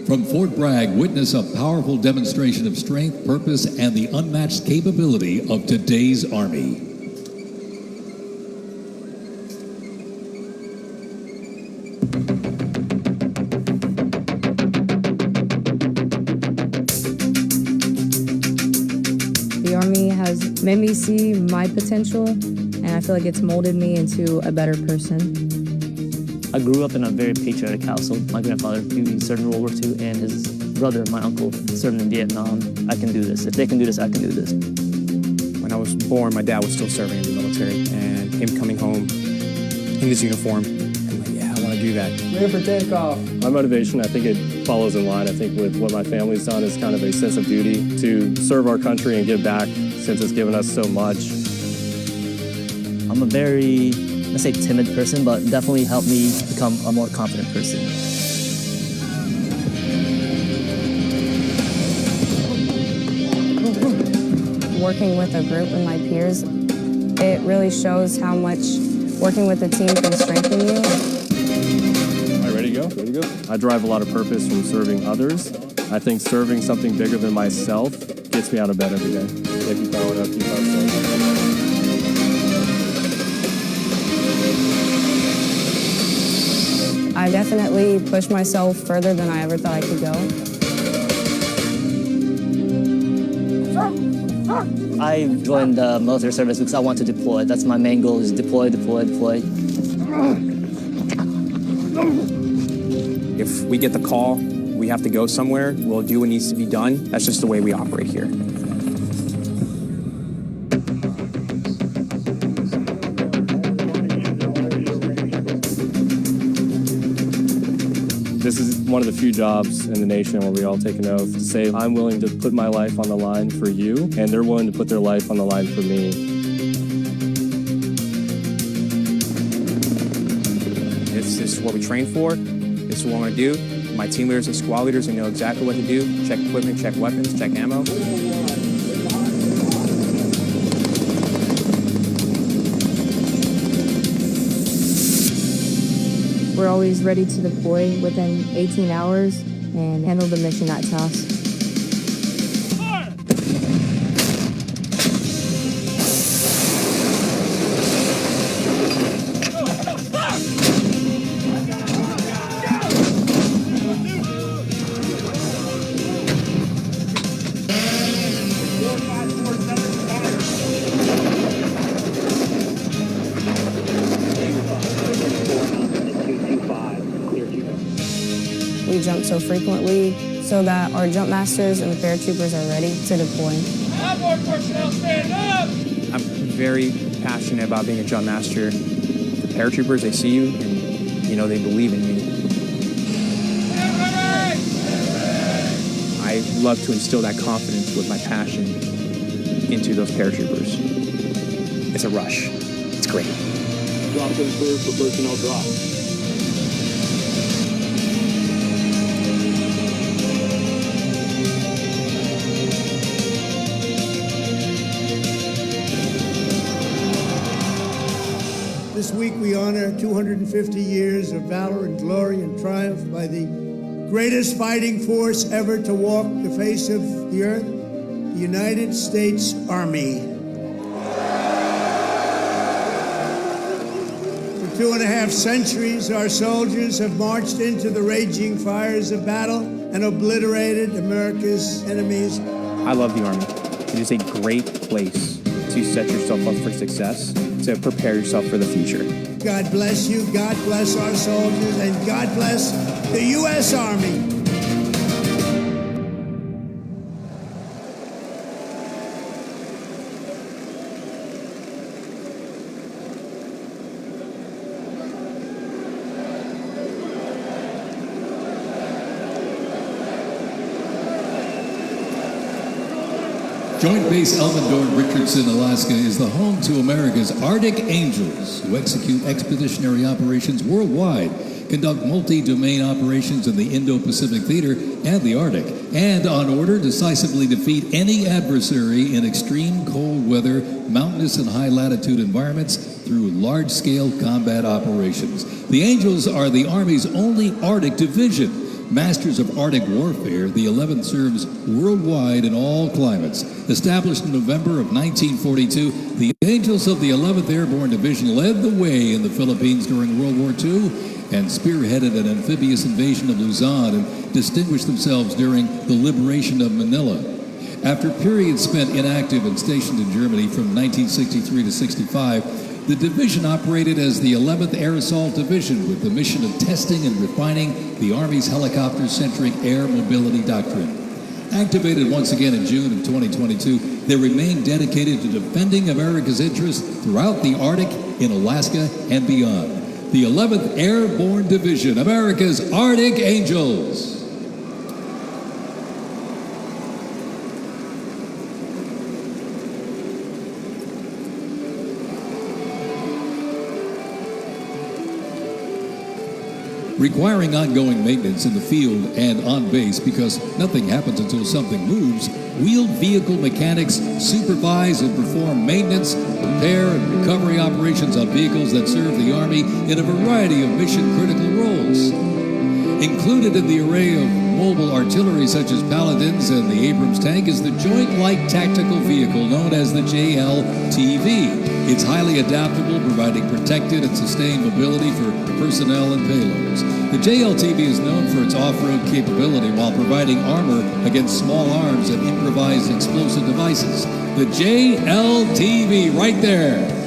From Fort Bragg, witness a powerful demonstration of strength, purpose, and the unmatched capability of today's Army. The Army has made me see my potential, and I feel like it's molded me into a better person. I grew up in a very patriotic household. My grandfather, he served in World War II, and his brother, my uncle, served in Vietnam. I can do this. If they can do this, I can do this. When I was born, my dad was still serving in the military, and him coming home in his uniform, I'm like, yeah, I want to do that. Ready for takeoff. My motivation, I think it follows in line. I think with what my family's done is kind of a sense of duty to serve our country and give back since it's given us so much. I'm a very, let's say, timid person, but definitely helped me become a more confident person. Working with a group and my peers, it really shows how much working with a team can strengthen you. All right, ready to go? Ready to go? I derive a lot of purpose from serving others. I think serving something bigger than myself gets me out of bed every day. Yeah, keep going up, keep up. I definitely pushed myself further than I ever thought I could go. I joined the military service because I want to deploy. That's my main goal, is deploy, deploy, deploy. If we get the call, we have to go somewhere, we'll do what needs to be done. That's just the way we operate here. This is one of the few jobs in the nation where we all take an oath to say, I'm willing to put my life on the line for you, and they're willing to put their life on the line for me. This is what we train for. This is what I want to do. My team leaders and squad leaders, they know exactly what to do. Check equipment, check weapons, check ammo. We're always ready to deploy within 18 hours and handle the mission at task. We jump so frequently so that our jump masters and the paratroopers are ready to deploy. I'm very passionate about being a jump master. The paratroopers, they see you and, you know, they believe in you. I love to instill that confidence with my passion into those paratroopers. It's a rush. It's great. Drop them clear for personnel drop. This week we honor 250 years of valor and glory and triumph by the greatest fighting force ever to walk the face of the earth, the United States Army. For 2.5 centuries, our soldiers have marched into the raging fires of battle and obliterated America's enemies. I love the Army. It is a great place to set yourself up for success, to prepare yourself for the future. God bless you, God bless our soldiers, and God bless the U.S. Army. Joint Base Elmendorf-Richardson, Alaska is the home to America's Arctic Angels, who execute expeditionary operations worldwide, conduct multi-domain operations in the Indo-Pacific Theater and the Arctic, and on order decisively defeat any adversary in extreme cold weather, mountainous and high latitude environments through large-scale combat operations. The Angels are the Army's only Arctic division. Masters of Arctic warfare, the 11th serves worldwide in all climates. Established in November of 1942, the Angels of the 11th Airborne Division led the way in the Philippines during World War II and spearheaded an amphibious invasion of Luzon and distinguished themselves during the liberation of Manila. After periods spent inactive and stationed in Germany from 1963 to 65, the division operated as the 11th Air Assault Division with the mission of testing and refining the Army's helicopter-centric air mobility doctrine. Activated once again in June of 2022, they remain dedicated to defending America's interests throughout the Arctic, in Alaska, and beyond. The 11th Airborne Division, America's Arctic Angels. Requiring ongoing maintenance in the field and on base because nothing happens until something moves, wheeled vehicle mechanics supervise and perform maintenance, repair, and recovery operations on vehicles that serve the Army in a variety of mission-critical roles. Included in the array of mobile artillery such as Paladins and the Abrams tank is the Joint Light Tactical Vehicle known as the JLTV. It's highly adaptable, providing protected and sustained mobility for personnel and payloads. The JLTV is known for its off-road capability while providing armor against small arms and improvised explosive devices. The JLTV, right there.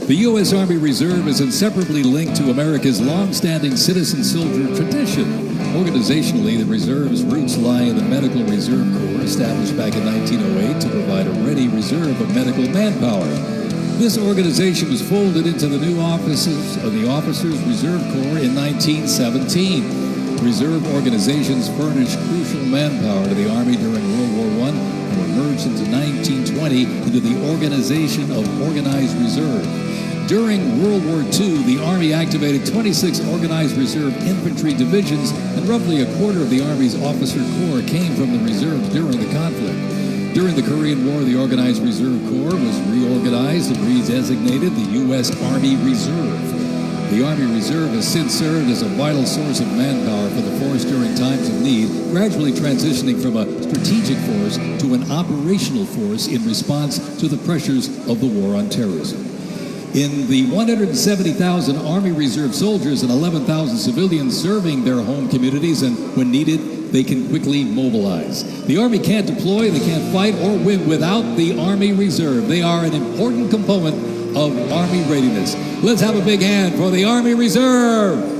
The U.S. Army Reserve is inseparably linked to America's long-standing citizen-soldier tradition. Organizationally, the Reserve's roots lie in the Medical Reserve Corps, established back in 1908 to provide a ready reserve of medical manpower. This organization was folded into the new offices of the Officers Reserve Corps in 1917. Reserve organizations furnished crucial manpower to the Army during World War I and were merged into 1920 into the Organization of Organized Reserve. During World War II, the Army activated 26 organized reserve infantry divisions, and roughly a quarter of the Army's officer corps came from the reserves during the conflict. During the Korean War, the Organized Reserve Corps was reorganized and redesignated the U.S. Army Reserve. The Army Reserve has since served as a vital source of manpower for the force during times of need, gradually transitioning from a strategic force to an operational force in response to the pressures of the war on terrorism. In the 170,000 Army Reserve soldiers and 11,000 civilians serving their home communities, and when needed, they can quickly mobilize. The Army can't deploy, they can't fight or win without the Army Reserve. They are an important component of Army readiness. Let's have a big hand for the Army Reserve.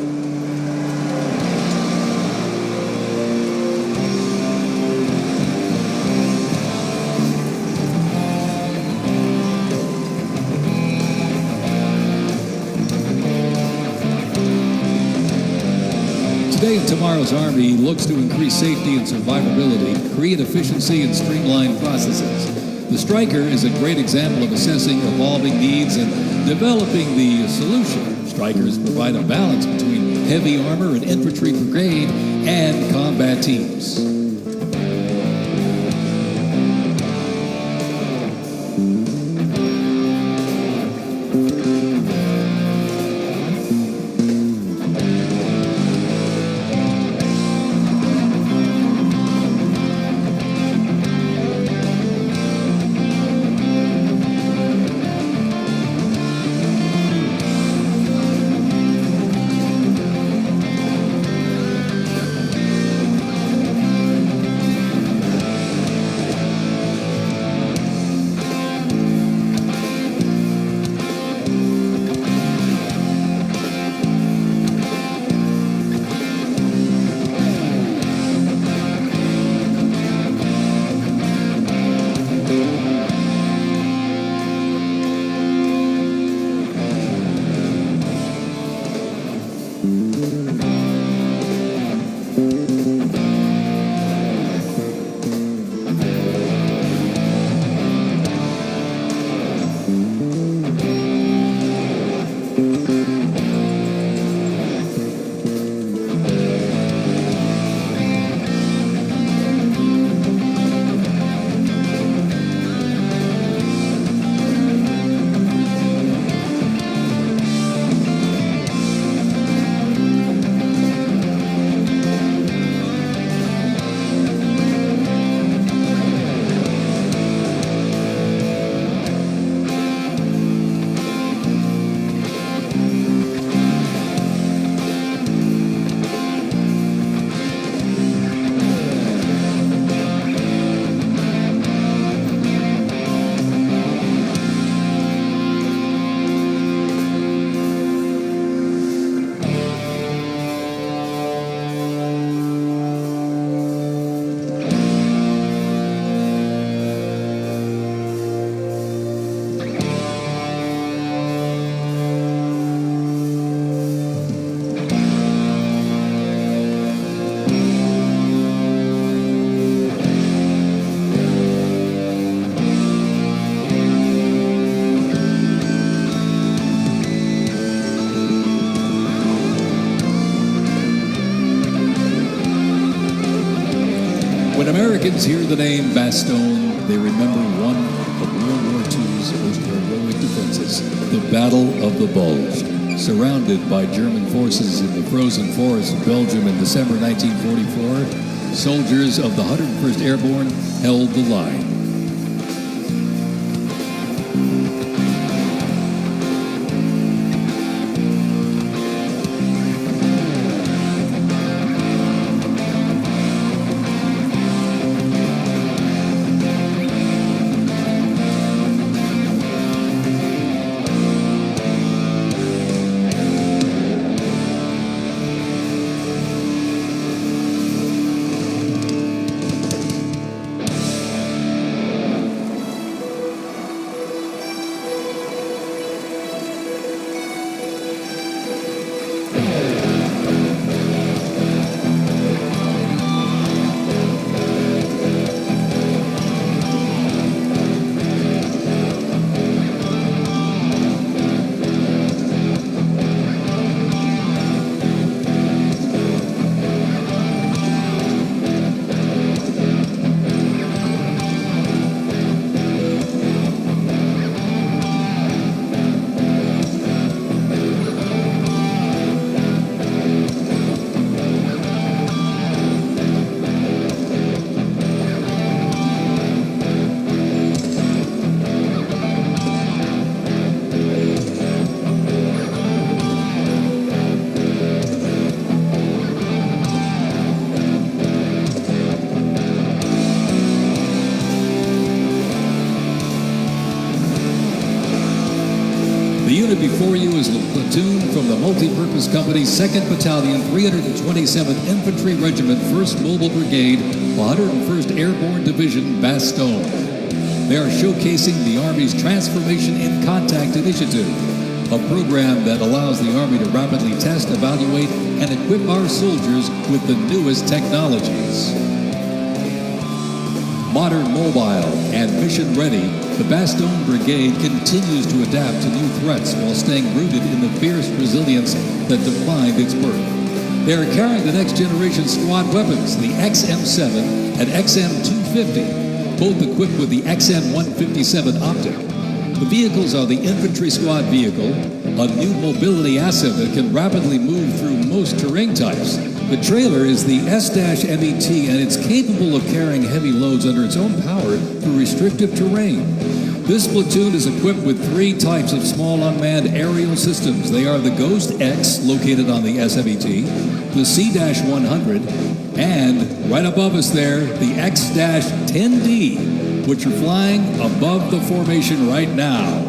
Today and tomorrow's Army looks to increase safety and survivability, create efficiency, and streamline processes. The Stryker is a great example of assessing evolving needs and developing the solution. Strikers provide a balance between heavy armor and infantry brigade and combat teams. When Americans hear the name Bastogne, they remember one of World War II's most heroic defenses, the Battle of the Bulge. Surrounded by German forces in the frozen forests of Belgium in December 1944, soldiers of the 101st Airborne held the line. Seated before you is a platoon from the multi-purpose company's 2nd Battalion, 327th Infantry Regiment, 1st Mobile Brigade, 101st Airborne Division, Bastogne. They are showcasing the Army's Transformation in Contact Initiative, a program that allows the Army to rapidly test, evaluate, and equip our soldiers with the newest technologies. Modern, mobile, and mission-ready, the Bastogne Brigade continues to adapt to new threats while staying rooted in the fierce resilience that defined its birth. They are carrying the next-generation squad weapons, the XM7 and XM250, both equipped with the XM157 optic. The vehicles are the infantry squad vehicle, a new mobility asset that can rapidly move through most terrain types. The trailer is the S-MET, and it's capable of carrying heavy loads under its own power through restrictive terrain. This platoon is equipped with 3 types of small unmanned aerial systems. They are the Ghost X, located on the S-MET, the C-100, and right above us there, the X-10D, which are flying above the formation right now.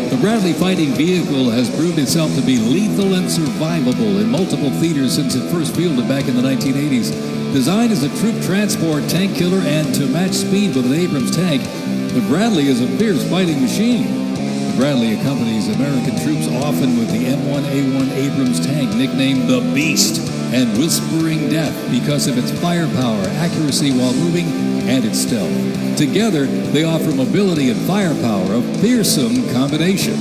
The Bradley fighting vehicle has proved itself to be lethal and survivable in multiple theaters since it first fielded back in the 1980s. Designed as a troop transport tank killer and to match speed with an Abrams tank, the Bradley is a fierce fighting machine. The Bradley accompanies American troops often with the M1A1 Abrams tank, nicknamed the Beast and Whispering Death because of its firepower, accuracy while moving, and its stealth. Together, they offer mobility and firepower, a fearsome combination.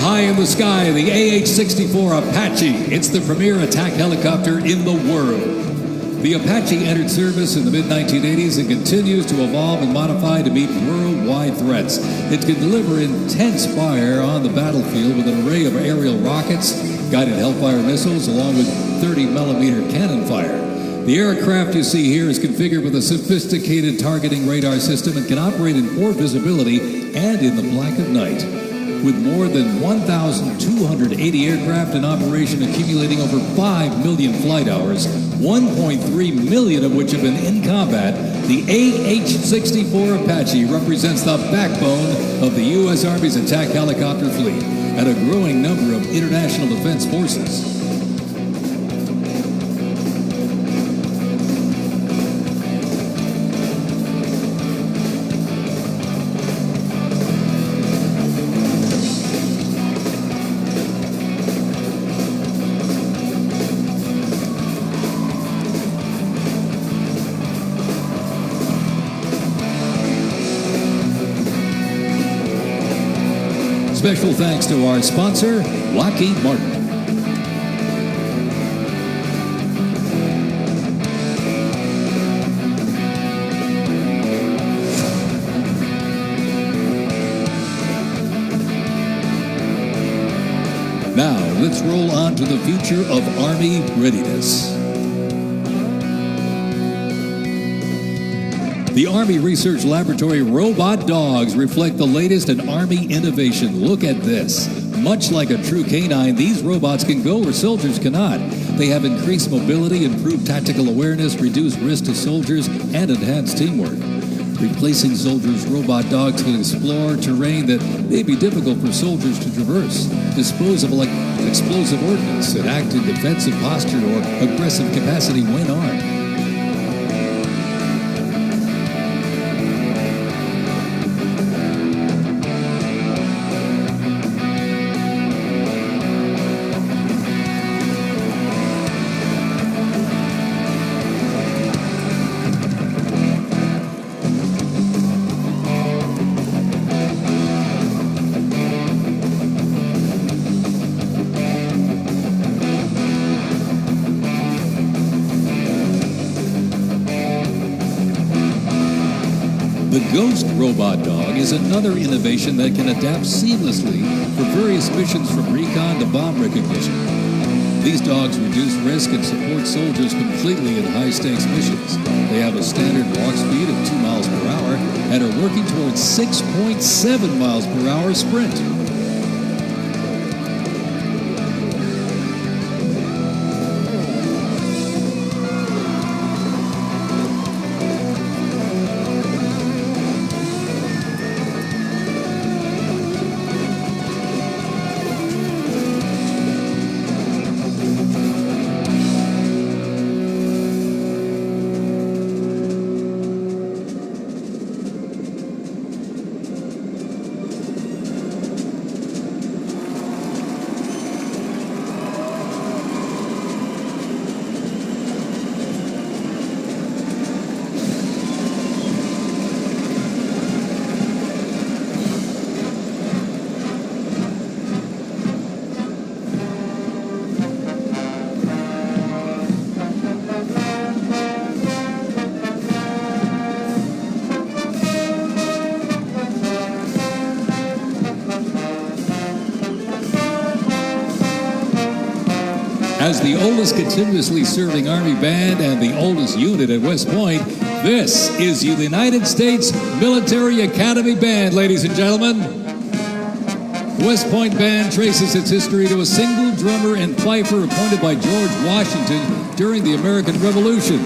High in the sky, the AH-64 Apache. It's the premier attack helicopter in the world. The Apache entered service in the mid-1980s and continues to evolve and modify to meet worldwide threats. It can deliver intense fire on the battlefield with an array of aerial rockets, guided Hellfire missiles, along with 30-millimeter cannon fire. The aircraft you see here is configured with a sophisticated targeting radar system and can operate in poor visibility and in the black of night. With more than 1,280 aircraft in operation accumulating over 5 million flight hours, 1.3 million of which have been in combat, the AH-64 Apache represents the backbone of the U.S. Army's attack helicopter fleet and a growing number of international defense forces. Special thanks to our sponsor, Lockheed Martin. Now, let's roll on to the future of Army readiness. The Army Research Laboratory robot dogs reflect the latest in Army innovation. Look at this. Much like a true canine, these robots can go where soldiers cannot. They have increased mobility, improved tactical awareness, reduced risk to soldiers, and enhanced teamwork. Replacing soldiers, robot dogs can explore terrain that may be difficult for soldiers to traverse, dispose of explosive ordnance, and act in defensive posture or aggressive capacity when armed. The Ghost Robot Dog is another innovation that can adapt seamlessly for various missions from recon to bomb recognition. These dogs reduce risk and support soldiers completely in high-stakes missions. They have a standard walk speed of 2 miles per hour and are working towards 6.7 miles per hour sprint. As the oldest continuously serving Army band and the oldest unit at West Point, this is the United States Military Academy Band, ladies and gentlemen. The West Point Band traces its history to a single drummer and fifer appointed by George Washington during the American Revolution.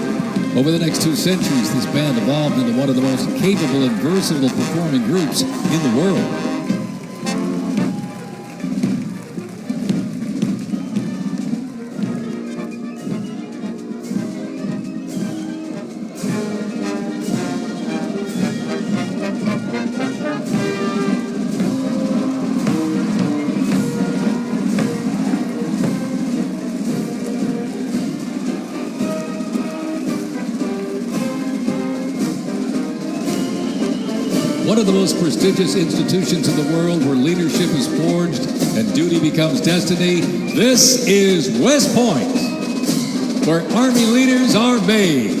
Over the next 2 centuries, this band evolved into one of the most capable and versatile performing groups in the world. One of the most prestigious institutions in the world where leadership is forged and duty becomes destiny, this is West Point, where Army leaders are made.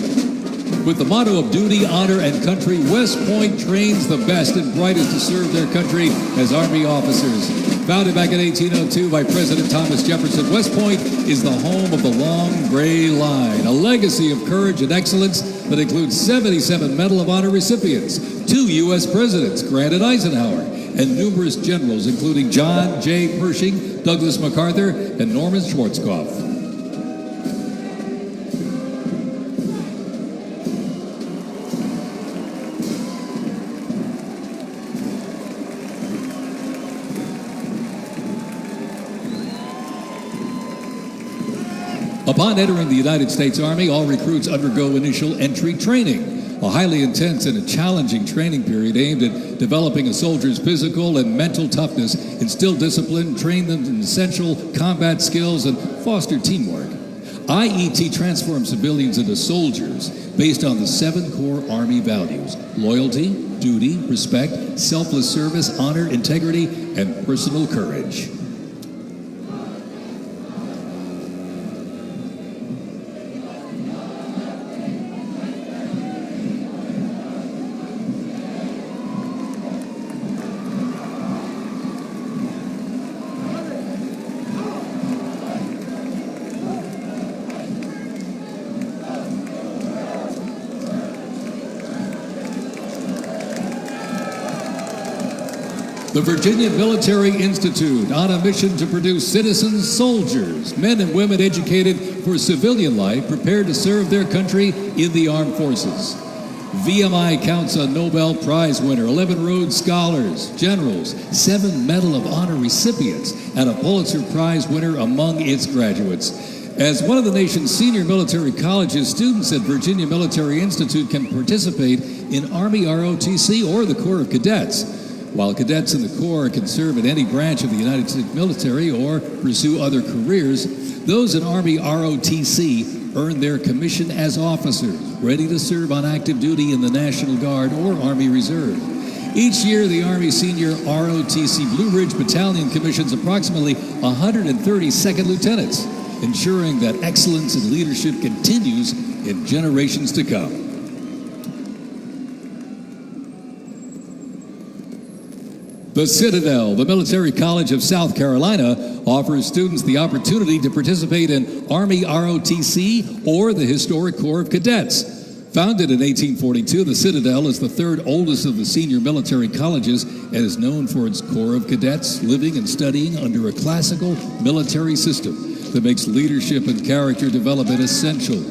With the motto of duty, honor, and country, West Point trains the best and brightest to serve their country as Army officers. Founded back in 1802 by President Thomas Jefferson, West Point is the home of the Long Gray Line, a legacy of courage and excellence that includes 77 Medal of Honor recipients, 2 U.S. presidents, Grant and Eisenhower, and numerous generals, including John J. Pershing, Douglas MacArthur, and Norman Schwarzkopf. Upon entering the United States Army, all recruits undergo initial entry training, a highly intense and a challenging training period aimed at developing a soldier's physical and mental toughness, instill discipline, train them in essential combat skills, and foster teamwork. IET transforms civilians into soldiers based on the 7 core Army values: loyalty, duty, respect, selfless service, honor, integrity, and personal courage. The Virginia Military Institute, on a mission to produce citizen soldiers, men and women educated for civilian life, prepared to serve their country in the armed forces. VMI counts a Nobel Prize winner, 11 Rhodes Scholars, generals, 7 Medal of Honor recipients, and a Pulitzer Prize winner among its graduates. As one of the nation's senior military colleges, students at Virginia Military Institute can participate in Army ROTC or the Corps of Cadets. While cadets in the Corps can serve in any branch of the United States military or pursue other careers, those in Army ROTC earn their commission as officers, ready to serve on active duty in the National Guard or Army Reserve. Each year, the Army Senior ROTC Blue Ridge Battalion commissions approximately 130 second lieutenants, ensuring that excellence in leadership continues in generations to come. The Citadel, the Military College of South Carolina, offers students the opportunity to participate in Army ROTC or the Historic Corps of Cadets. Founded in 1842, the Citadel is the 3rd oldest of the senior military colleges and is known for its Corps of Cadets living and studying under a classical military system that makes leadership and character development essential.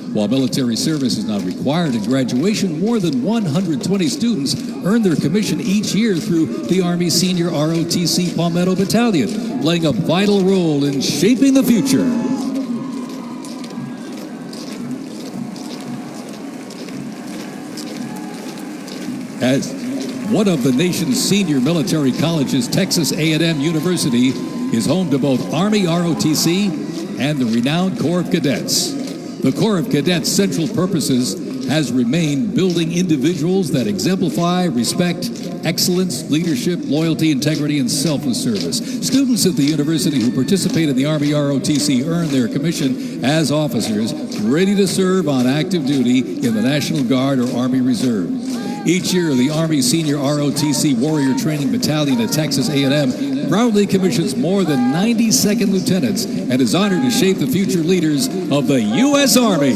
While military service is not required in graduation, more than 120 students earn their commission each year through the Army Senior ROTC Palmetto Battalion, playing a vital role in shaping the future. As one of the nation's senior military colleges, Texas A&M University is home to both Army ROTC and the renowned Corps of Cadets. The Corps of Cadets' central purposes has remained building individuals that exemplify respect, excellence, leadership, loyalty, integrity, and selfless service. Students at the university who participate in the Army ROTC earn their commission as officers, ready to serve on active duty in the National Guard or Army Reserve. Each year, the Army Senior ROTC Warrior Training Battalion at Texas A&M proudly commissions more than 90 second lieutenants and is honored to shape the future leaders of the U.S. Army.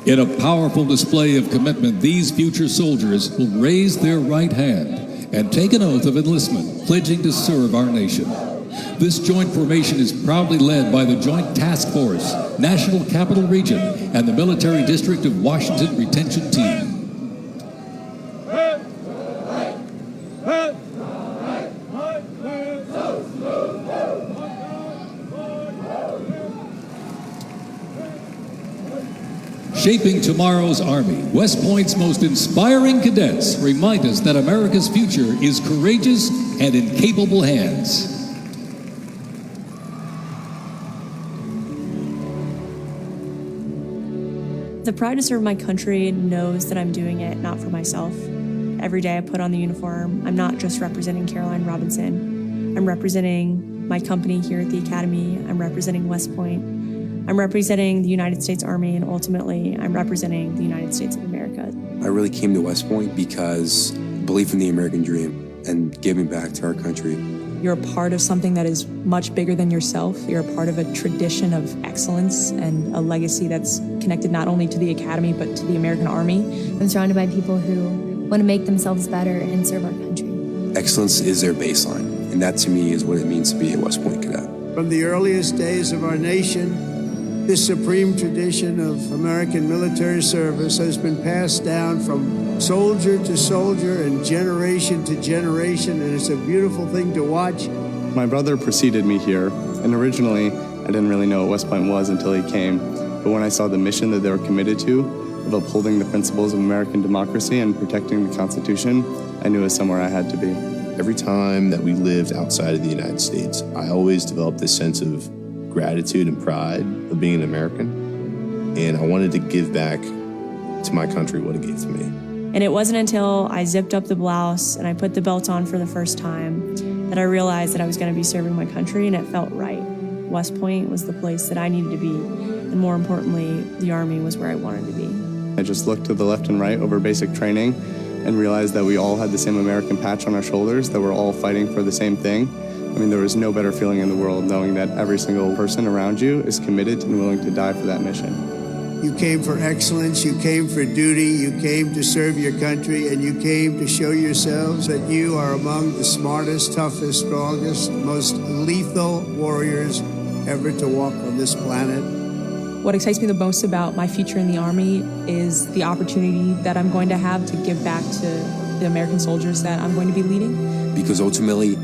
In a powerful display of commitment, these future soldiers will raise their right hand and take an oath of enlistment, pledging to serve our nation. This joint formation is proudly led by the Joint Task Force, National Capital Region, and the Military District of Washington Retention Team. Shaping tomorrow's Army, West Point's most inspiring cadets remind us that America's future is courageous and in capable hands. The pride to serve my country knows that I'm doing it not for myself. Every day I put on the uniform, I'm not just representing Caroline Robinson. I'm representing my company here at the Academy. I'm representing West Point. I'm representing the United States Army, and ultimately, I'm representing the United States of America. I really came to West Point because belief in the American dream and giving back to our country. You're a part of something that is much bigger than yourself. You're a part of a tradition of excellence and a legacy that's connected not only to the Academy, but to the American Army. I'm surrounded by people who want to make themselves better and serve our country. Excellence is their baseline, and that to me is what it means to be a West Point cadet. From the earliest days of our nation, this supreme tradition of American military service has been passed down from soldier to soldier and generation to generation, and it's a beautiful thing to watch. My brother preceded me here, and originally I didn't really know what West Point was until he came. But when I saw the mission that they were committed to, of upholding the principles of American democracy and protecting the Constitution, I knew it was somewhere I had to be. Every time that we lived outside of the United States, I always developed this sense of gratitude and pride of being an American, and I wanted to give back to my country what it gave to me. And it wasn't until I zipped up the blouse and I put the belt on for the first time that I realized that I was going to be serving my country, and it felt right. West Point was the place that I needed to be, and more importantly, the Army was where I wanted to be. I just looked to the left and right over basic training and realized that we all had the same American patch on our shoulders, that we're all fighting for the same thing. I mean, there was no better feeling in the world knowing that every single person around you is committed and willing to die for that mission. You came for excellence, you came for duty, you came to serve your country, and you came to show yourselves that you are among the smartest, toughest, strongest, most lethal warriors ever to walk on this planet. What excites me the most about my future in the Army is the opportunity that I'm going to have to give back to the American soldiers that I'm going to be leading. Because ultimately,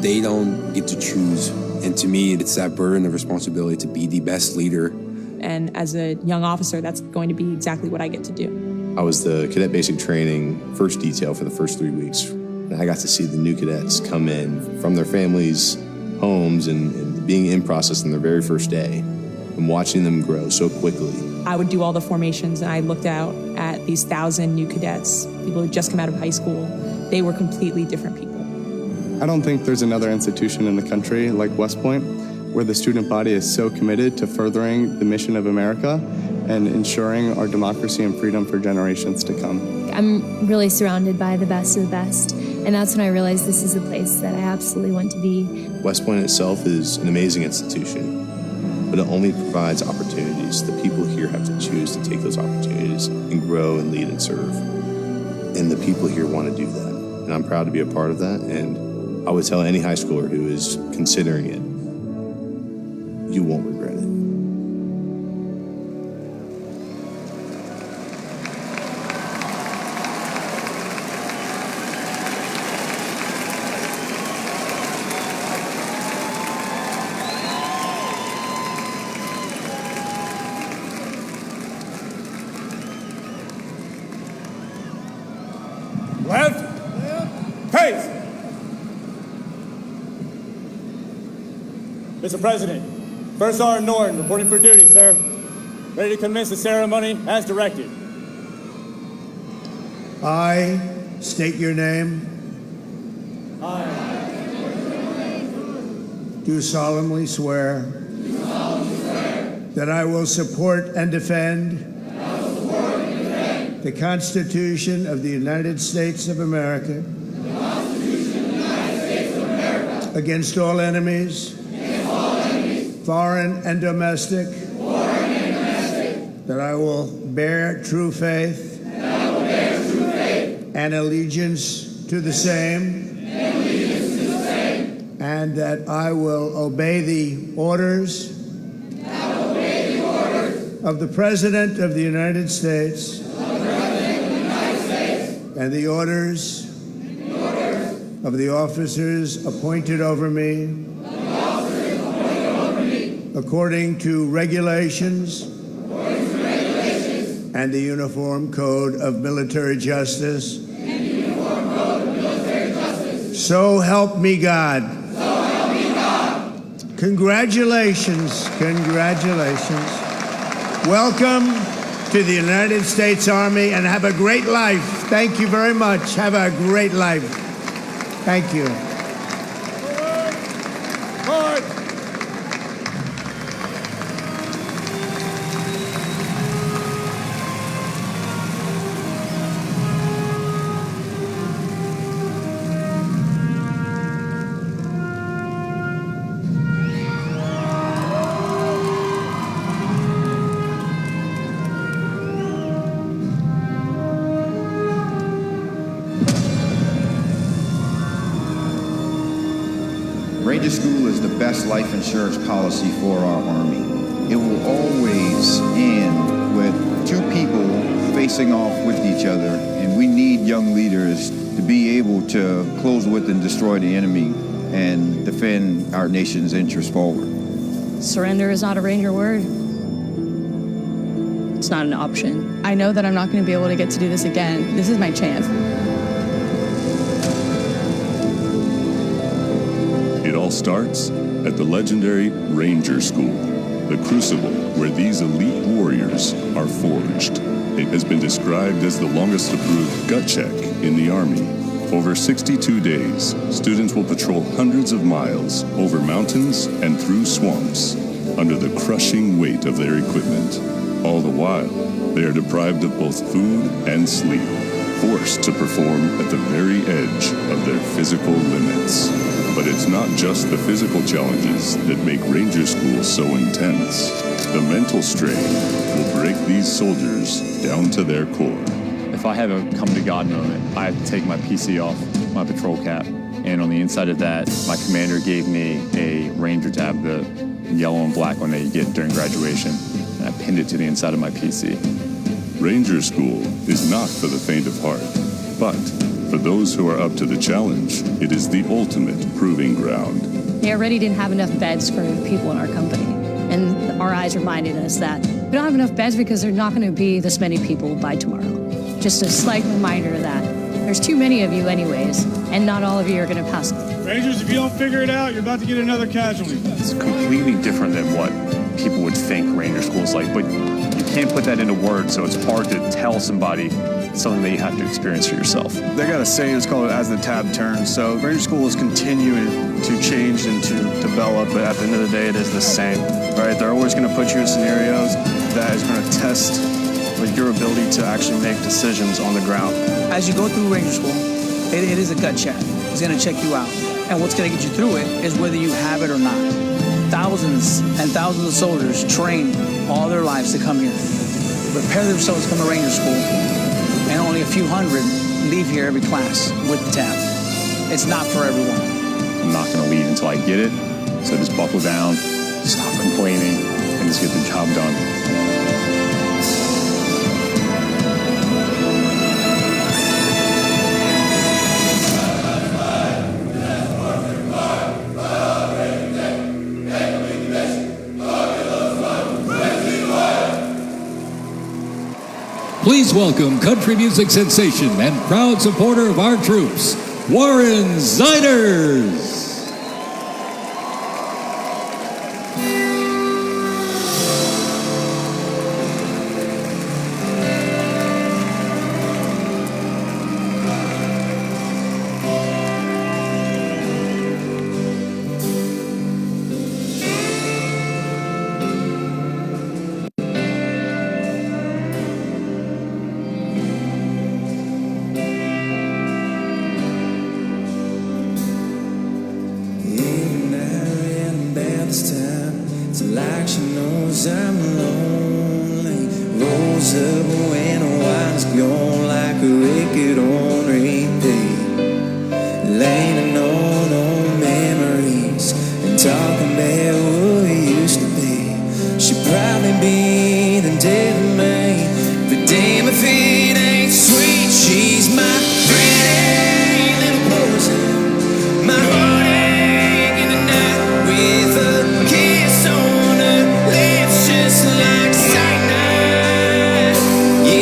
they don't get to choose. And to me, it's that burden of responsibility to be the best leader. And as a young officer, that's going to be exactly what I get to do. I was the cadet basic training first detail for the first 3 weeks. And I got to see the new cadets come in from their families' homes and being in process on their very first day and watching them grow so quickly. I would do all the formations, and I looked out at these 1,000 new cadets, people who just come out of high school. They were completely different people. I don't think there's another institution in the country like West Point where the student body is so committed to furthering the mission of America and ensuring our democracy and freedom for generations to come. I'm really surrounded by the best of the best, and that's when I realized this is a place that I absolutely want to be. West Point itself is an amazing institution, but it only provides opportunities. The people here have to choose to take those opportunities and grow and lead and serve. And the people here want to do that. And I'm proud to be a part of that. And I would tell any high schooler who is considering it, you won't regret it. Left. Pace. Mr. President, First Sergeant Norton reporting for duty, sir. Ready to commence the ceremony as directed. I state your name. I Do solemnly swear that I will support and defend the Constitution of the United States of America against all enemies, foreign and domestic, that I will bear true faith and allegiance to the same, and that I will obey the orders of the President of the United States and the orders of the officers appointed over me according to regulations and the Uniform Code of Military Justice. So help me God. Congratulations, congratulations. Welcome to the United States Army, and have a great life. Thank you very much. Have a great life. Thank you. Ranger School is the best life insurance policy for our Army. It will always end with two people facing off with each other, and we need young leaders to be able to close with and destroy the enemy and defend our nation's interests forward. Surrender is not a Ranger word. It's not an option. I know that I'm not going to be able to get to do this again. This is my chance. It all starts at the legendary Ranger School, the crucible where these elite warriors are forged. It has been described as the longest approved gut check in the Army. Over 62 days, students will patrol hundreds of miles over mountains and through swamps under the crushing weight of their equipment. All the while, they are deprived of both food and sleep, forced to perform at the very edge of their physical limits. But it's not just the physical challenges that make Ranger School so intense. The mental strain will break these soldiers down to their core. If I have a come to God moment, I have to take my PC off my patrol cap. And on the inside of that, my commander gave me a Ranger tab, the yellow and black one that you get during graduation. And I pinned it to the inside of my PC. Ranger School is not for the faint of heart, but for those who are up to the challenge, it is the ultimate proving ground. They already didn't have enough beds for people in our company. And our eyes reminded us that we don't have enough beds because there's not going to be this many people by tomorrow. Just a slight reminder that there's too many of you anyways, and not all of you are going to pass. Rangers, if you don't figure it out, you're about to get another casualty. It's completely different than what people would think Ranger School is like, but you can't put that into words, so it's hard to tell somebody something that you have to experience for yourself. They got a saying, it's called as the tab turns. So Ranger School is continuing to change and to develop, but at the end of the day, it is the same, right? They're always going to put you in scenarios that is going to test your ability to actually make decisions on the ground. As you go through Ranger School, it is a gut check. It's going to check you out. And what's going to get you through it is whether you have it or not. Thousands and thousands of soldiers train all their lives to come here, prepare themselves to come to Ranger School, and only a few hundred leave here every class with the tab. It's not for everyone. I'm not going to leave until I get it, so just buckle down, stop complaining, and just get the job done. Please welcome country music sensation and proud supporter of our troops, Warren Ziders. Yeah.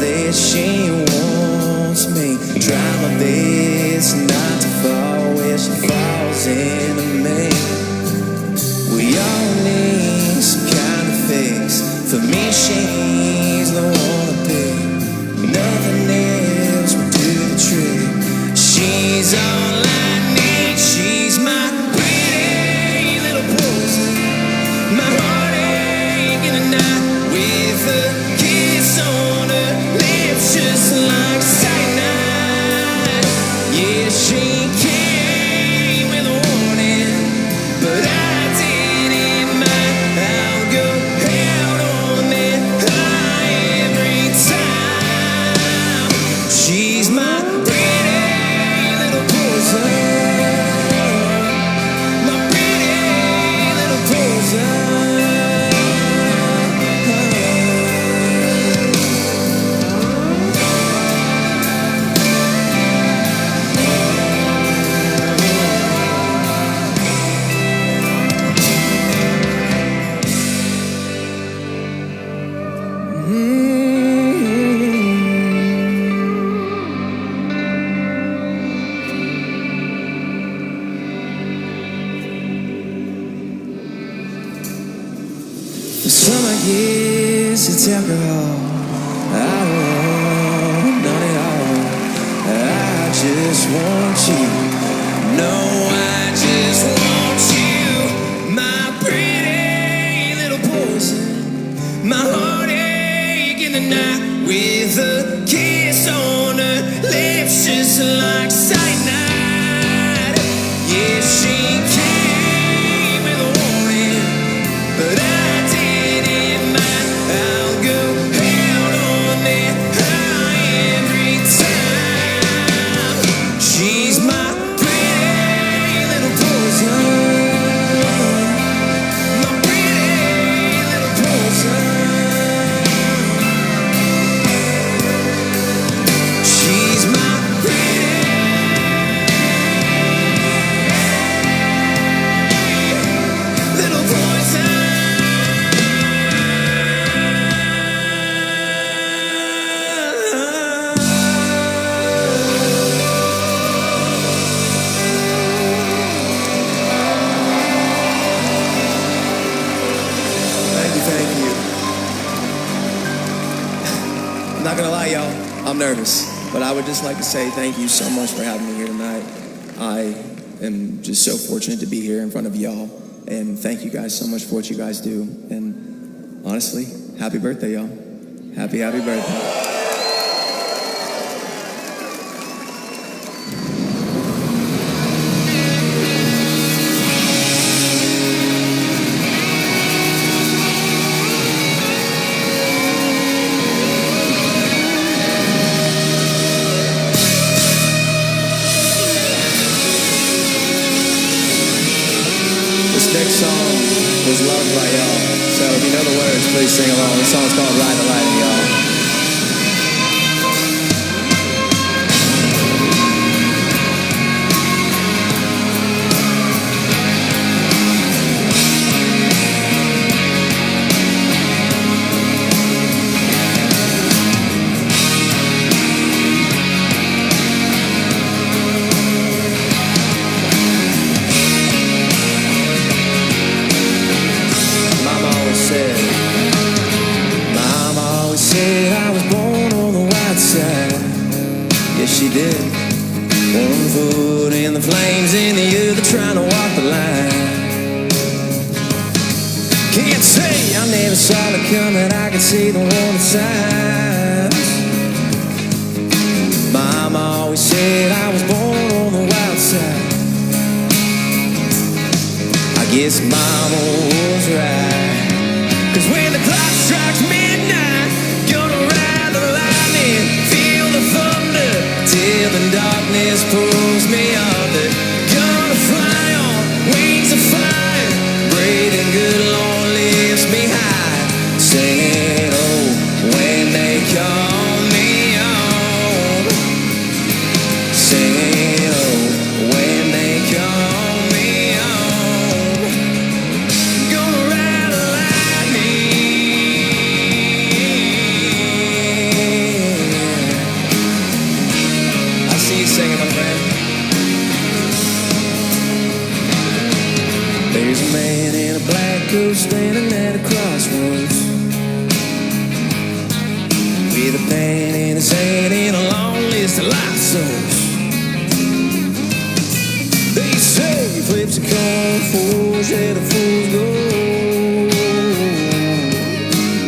that she wants me. Try my best not to fall where she falls into me. We all need some kind of fix. For me, she's the one to pick. Nothing else will do the trick. She's all I need. She's my pretty little poison. My heartache in the night with a kiss on her lips, just like cyanide. Yeah, she came with a warning, but I didn't mind. I'll go out on that high every time. She's my pretty little poison. My pretty little poison. Some I guess it's alcohol. I don't want none at all. I just want you. No, I just want you. My pretty little poison. My heartache in the night with a kiss on her lips, just like cyanide. Yeah, she came with a warning, but I didn't mind. I'll go out on that high every time. She's my pretty little poison. My pretty little poison. She's my pretty little poison. Thank you. I'm not gonna lie, y'all, I'm nervous, but I would just like to say thank you so much for having me here tonight. I am just so fortunate to be here in front of y'all, and thank you guys so much for what you guys do. And honestly, happy birthday, y'all. Happy birthday. This next song was loved by y'all, so if you know the words, please sing along. The song's called Ride the Lightning, y'all. Mama always said I was born on the right side. Yes, she did. One foot in the flames and the other trying to walk the line. Can't say I never saw it coming. I could see the warning signs. Mama always said I was born on the wild side. I guess Mama was right. 'Cause when the clock strikes midnight, gonna ride the lightning, feel the thunder till the darkness pulls me under. Gonna fly on wings of fire, great and good Lord lifts me high, singing oh when they call me on, singing oh when they call me on. Gonna ride the lightning. with a pen in his hand and a long list of life songs. They say flips a coin, fools let a fool's gold.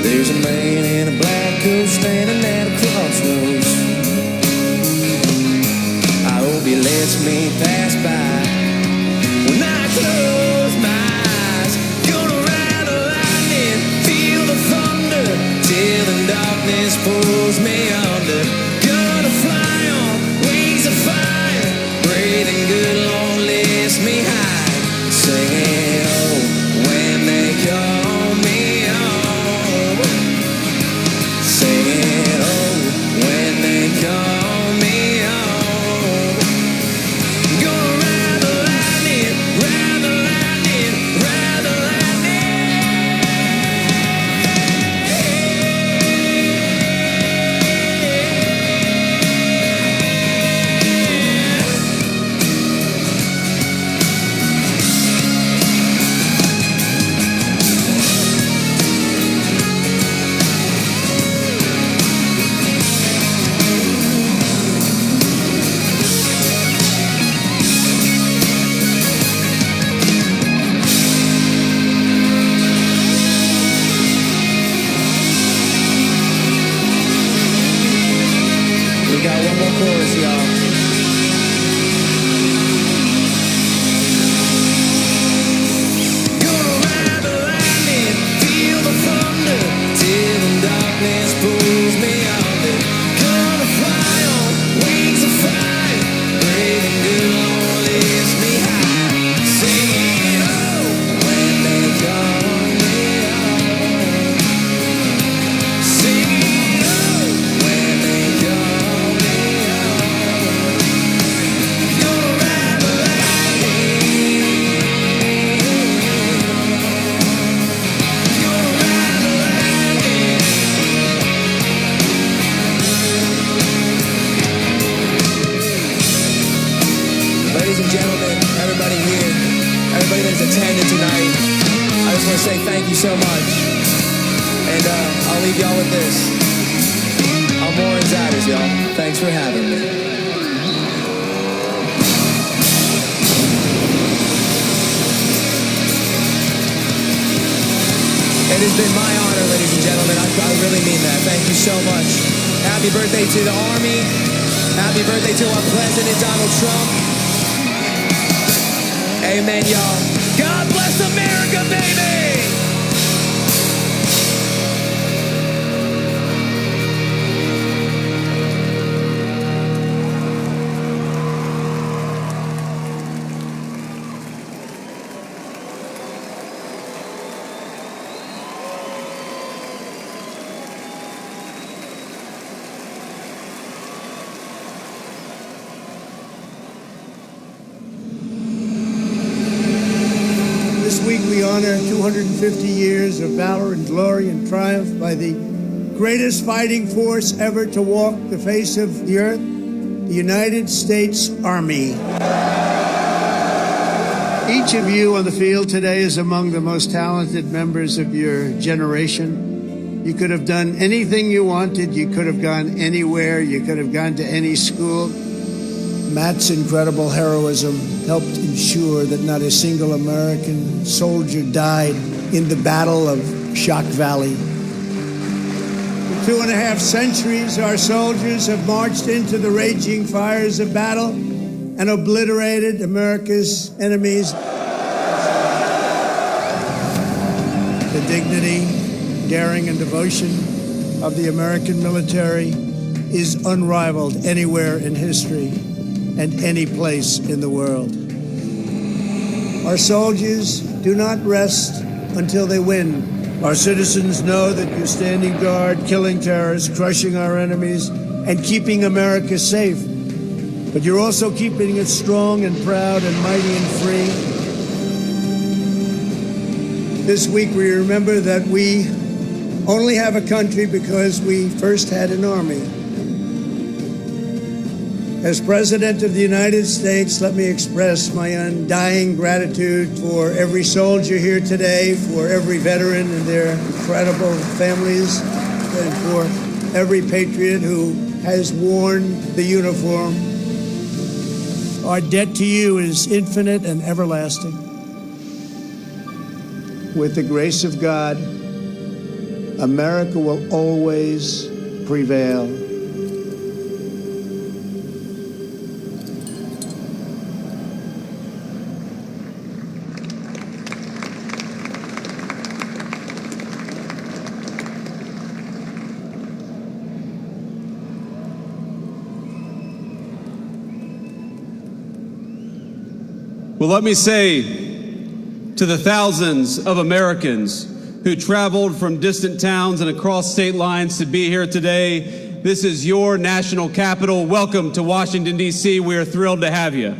There's a man in a black coat standing at a crossroads. I hope he lets me pass by when I close my eyes. Gonna ride the lightning, feel the thunder, till the darkness pulls me under. Gonna fly on wings of fire, breathing good, Lord, lifts me high. Singing, oh, when they call me home. Singing, oh, when they call me home. Gonna ride the lightning, ride the lightning, ride the We got one more chorus, y'all. Gonna ride the lightning, feel the thunder, till the darkness pulls me under. Gonna fly on wings of fire, breathing good, Lord, lifts me high. Singing, oh, when they call me home. Singing, oh, when they call me home. Gonna ride the lightning. Gonna ride the lightning. Ladies and gentlemen, everybody here, everybody that's attended tonight, I just want to say thank you so much. And I'll leave y'all with this. I'm Warren Zatters, y'all. Thanks for having me. It has been my honor, ladies and gentlemen. I really mean that. Thank you so much. Happy birthday to the Army. Happy birthday to our President, Donald Trump. Amen, y'all. God bless America, baby! This week we honor 250 years of valor and glory and triumph by the greatest fighting force ever to walk the face of the earth, the United States Army. Each of you on the field today is among the most talented members of your generation. You could have done anything you wanted. You could have gone anywhere. You could have gone to any school. Matt's incredible heroism helped ensure that not a single American soldier died in the Battle of Shock Valley. For 2.5 centuries, our soldiers have marched into the raging fires of battle and obliterated America's enemies. The dignity, daring, and devotion of the American military is unrivaled anywhere in history and any place in the world. Our soldiers do not rest until they win. Our citizens know that you're standing guard, killing terrorists, crushing our enemies, and keeping America safe. But you're also keeping it strong and proud and mighty and free. This week we remember that we only have a country because we first had an army. As President of the United States, let me express my undying gratitude for every soldier here today, for every veteran and their incredible families, and for every patriot who has worn the uniform. Our debt to you is infinite and everlasting. With the grace of God, America will always prevail. Well, let me say to the thousands of Americans who traveled from distant towns and across state lines to be here today, this is your national capital. Welcome to Washington, D.C. We are thrilled to have you.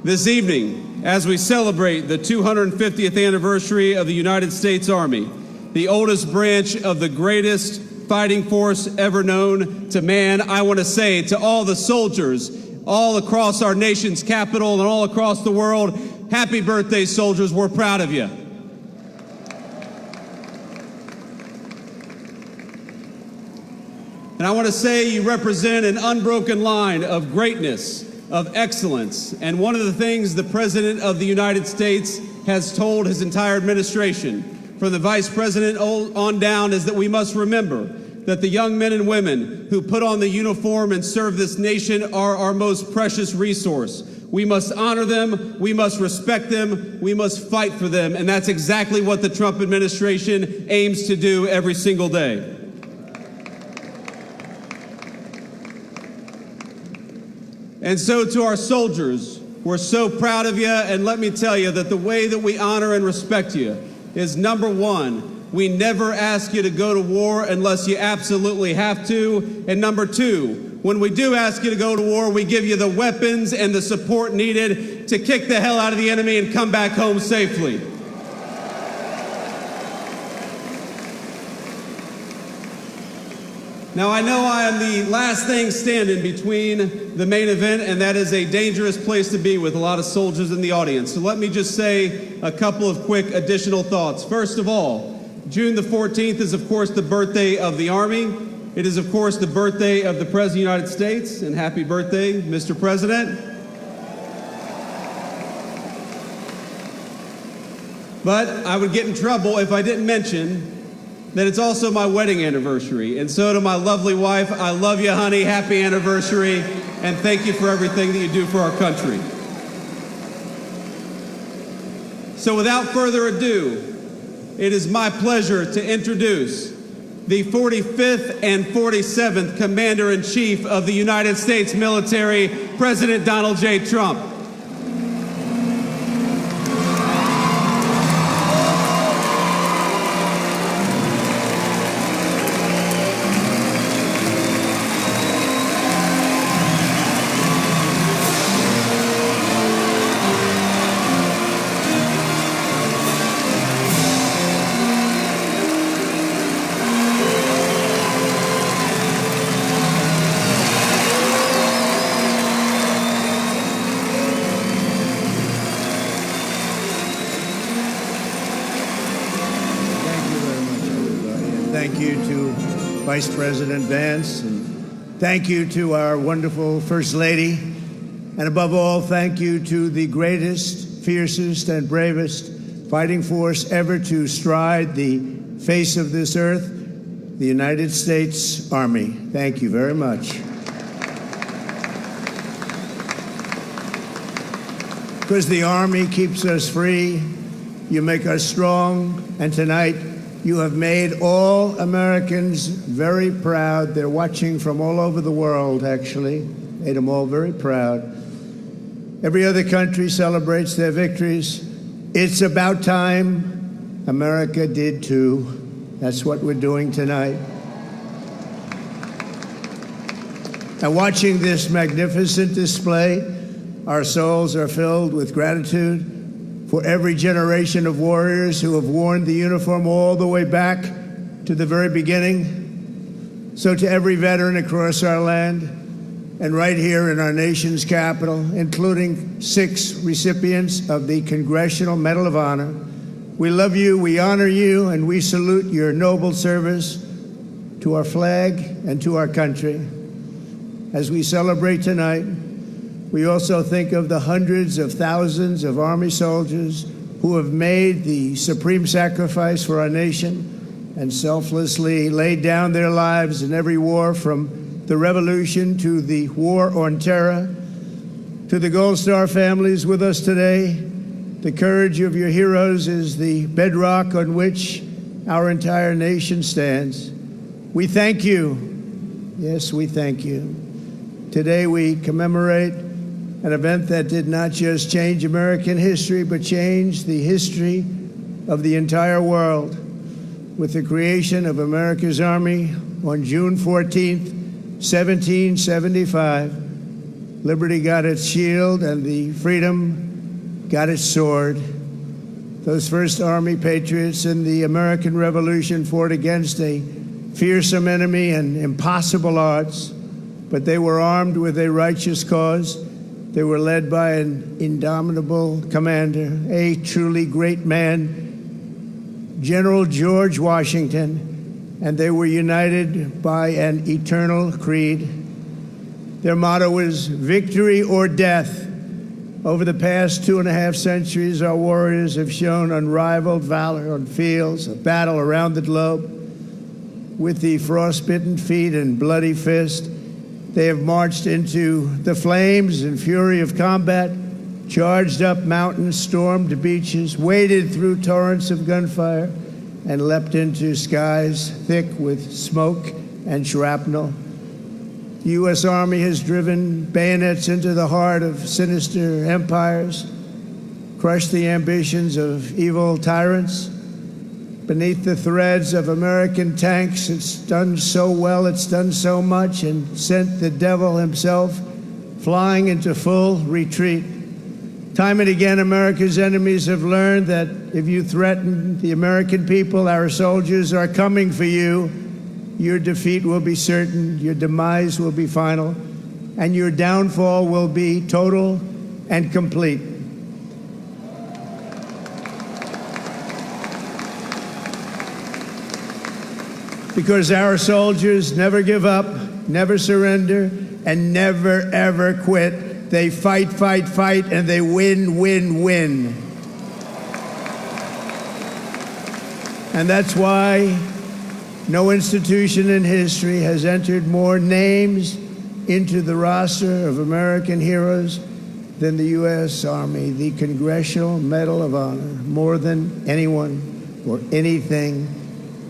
This evening, as we celebrate the 250th anniversary of the United States Army, the oldest branch of the greatest fighting force ever known to man, I want to say to all the soldiers all across our nation's capital and all across the world, happy birthday, soldiers. We're proud of you. And I want to say you represent an unbroken line of greatness, of excellence. And one of the things the President of the United States has told his entire administration, from the Vice President on down, is that we must remember that the young men and women who put on the uniform and serve this nation are our most precious resource. We must honor them, we must respect them, we must fight for them, and that's exactly what the Trump administration aims to do every single day. And so to our soldiers, we're so proud of you, and let me tell you that the way that we honor and respect you is, number one, we never ask you to go to war unless you absolutely have to. And number two, when we do ask you to go to war, we give you the weapons and the support needed to kick the hell out of the enemy and come back home safely. Now, I know I am the last thing standing between the main event, and that is a dangerous place to be with a lot of soldiers in the audience. So let me just say a couple of quick additional thoughts. First of all, June the 14th is, of course, the birthday of the Army. It is, of course, the birthday of the President of the United States, and happy birthday, Mr. President. But I would get in trouble if I didn't mention that it's also my wedding anniversary. And so to my lovely wife, I love you, honey, happy anniversary, and thank you for everything that you do for our country. So without further ado, it is my pleasure to introduce the 45th and 47th Commander-in-Chief of the United States military, President Donald J. Trump. Vice President Vance, and thank you to our wonderful First Lady, and above all, thank you to the greatest, fiercest, and bravest fighting force ever to stride the face of this earth, the United States Army. Thank you very much. Because the Army keeps us free, you make us strong, and tonight, you have made all Americans very proud. They're watching from all over the world, actually. Made them all very proud. Every other country celebrates their victories. It's about time America did too. That's what we're doing tonight. And watching this magnificent display, our souls are filled with gratitude for every generation of warriors who have worn the uniform all the way back to the very beginning. So to every veteran across our land, and right here in our nation's capital, including 6 recipients of the Congressional Medal of Honor, We love you, we honor you, and we salute your noble service to our flag and to our country. As we celebrate tonight, we also think of the hundreds of thousands of Army soldiers who have made the supreme sacrifice for our nation and selflessly laid down their lives in every war, from the Revolution to the War on Terror. To the Gold Star families with us today, the courage of your heroes is the bedrock on which our entire nation stands. We thank you. Yes, we thank you. Today we commemorate an event that did not just change American history, but changed the history of the entire world, with the creation of America's Army on June 14th, 1775. Liberty got its shield and the freedom got its sword. Those first Army patriots in the American Revolution fought against a fearsome enemy and impossible odds, but they were armed with a righteous cause. They were led by an indomitable commander, a truly great man, General George Washington, and they were united by an eternal creed. Their motto was victory or death. Over the past 2.5 centuries, our warriors have shown unrivaled valor on fields of battle around the globe. With the frostbitten feet and bloody fist, they have marched into the flames and fury of combat, charged up mountains, stormed beaches, waded through torrents of gunfire, and leapt into skies thick with smoke and shrapnel. The U.S. Army has driven bayonets into the heart of sinister empires, crushed the ambitions of evil tyrants. Beneath the threads of American tanks, it's done so well, it's done so much, and sent the devil himself flying into full retreat. Time and again, America's enemies have learned that if you threaten the American people, our soldiers are coming for you. Your defeat will be certain, your demise will be final, and your downfall will be total and complete. Because our soldiers never give up, never surrender, and never, ever quit. They fight, fight, fight, and they win, win, win. And that's why no institution in history has entered more names into the roster of American heroes than the U.S. Army, the Congressional Medal of Honor, more than anyone or anything.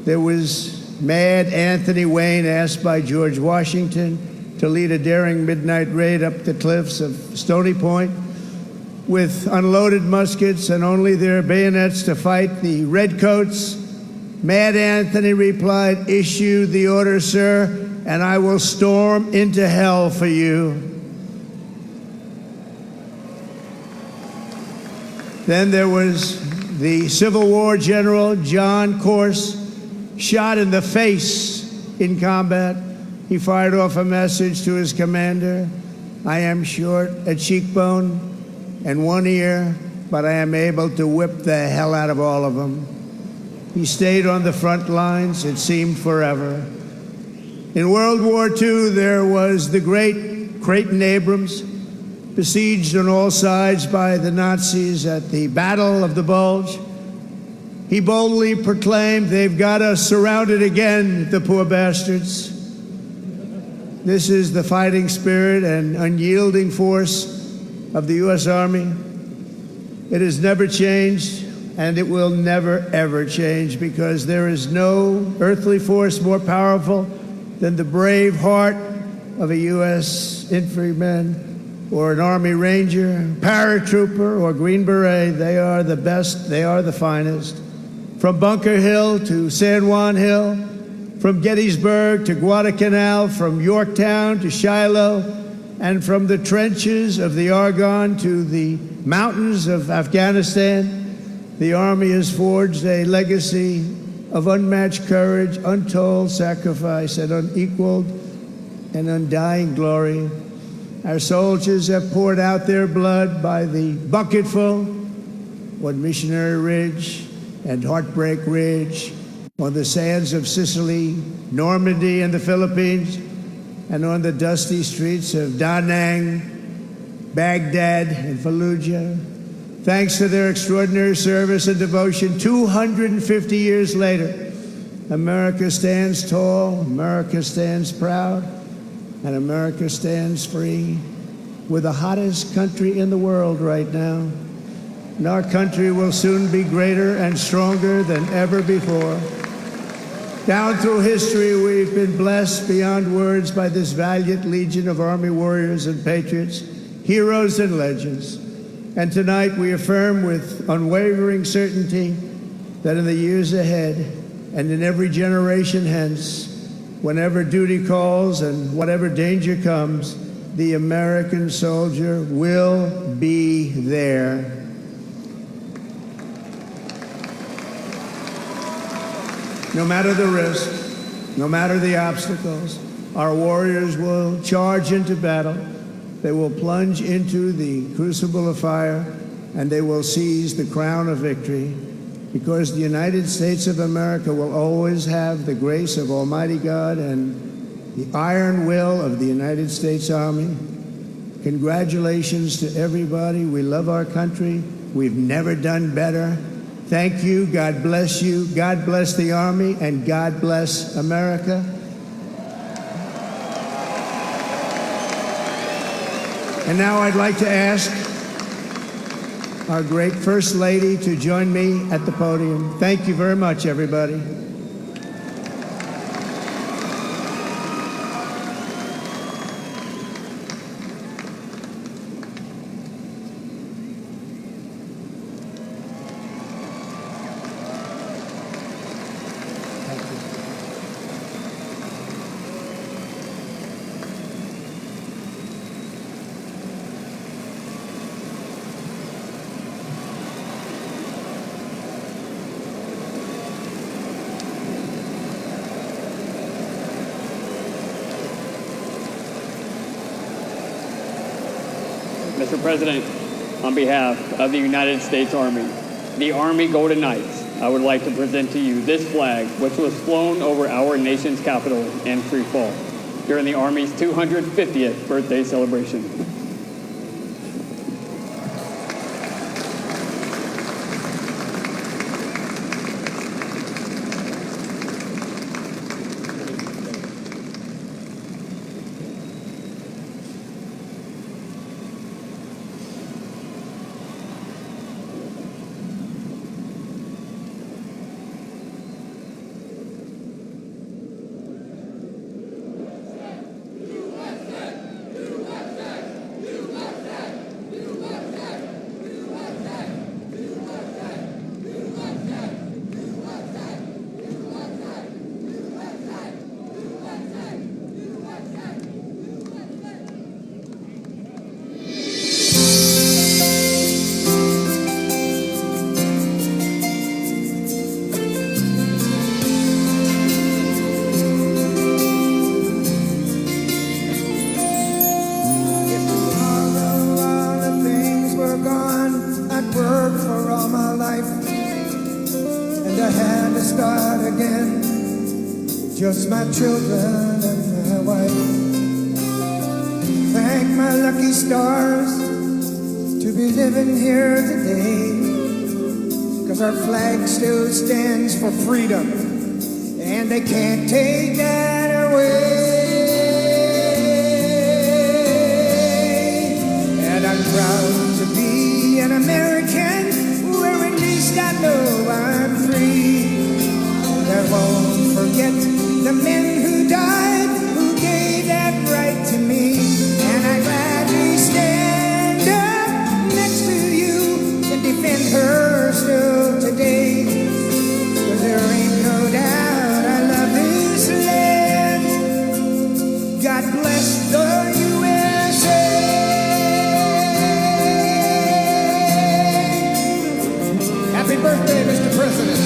There was Mad Anthony Wayne, asked by George Washington to lead a daring midnight raid up the cliffs of Stony Point with unloaded muskets and only their bayonets to fight the redcoats. Mad Anthony replied, "Issue the order, sir, and I will storm into hell for you." Then there was the Civil War general, John Corse, shot in the face in combat. He fired off a message to his commander: "I am short a cheekbone and one ear, but I am able to whip the hell out of all of them." He stayed on the front lines, it seemed forever. In World War II, there was the great Creighton Abrams, besieged on all sides by the Nazis at the Battle of the Bulge. He boldly proclaimed, "They've got us surrounded again, the poor bastards." This is the fighting spirit and unyielding force of the U.S. Army. It has never changed, and it will never, ever change, because there is no earthly force more powerful than the brave heart of a U.S. infantryman or an Army Ranger, paratrooper, or Green Beret. They are the best, they are the finest. From Bunker Hill to San Juan Hill, from Gettysburg to Guadalcanal, from Yorktown to Shiloh, and from the trenches of the Argonne to the mountains of Afghanistan, the Army has forged a legacy of unmatched courage, untold sacrifice, and unequaled and undying glory. Our soldiers have poured out their blood by the bucketful on Missionary Ridge, and Heartbreak Ridge, on the sands of Sicily, Normandy and the Philippines, and on the dusty streets of Da Nang, Baghdad, and Fallujah. Thanks to their extraordinary service and devotion, 250 years later, America stands tall, America stands proud, and America stands free. We're the hottest country in the world right now, and our country will soon be greater and stronger than ever before. Down through history, we've been blessed beyond words by this valiant legion of Army warriors and patriots, heroes and legends. And tonight we affirm with unwavering certainty that in the years ahead and in every generation hence, whenever duty calls and whatever danger comes, the American soldier will be there. No matter the risk, no matter the obstacles, our warriors will charge into battle. They will plunge into the crucible of fire, and they will seize the crown of victory, because the United States of America will always have the grace of Almighty God and the iron will of the United States Army. Congratulations to everybody. We love our country. We've never done better. Thank you. God bless you. God bless the Army, and God bless America. And now I'd like to ask our great First Lady to join me at the podium. Thank you very much, everybody. Mr. President, on behalf of the United States Army, the Army Golden Knights, I would like to present to you this flag, which was flown over our nation's capital in free fall during the Army's 250th birthday celebration. Just my children and my wife. Thank my lucky stars to be living here today, 'cause our flag still stands for freedom, and they can't take that away. And I'm proud to be an American, where at least I know I'm free. I won't forget the men who died, who gave that right to me. And I gladly stand up next to you and defend her still today. 'Cause there ain't no doubt I love this land. God bless the USA. Happy birthday, Mr. President.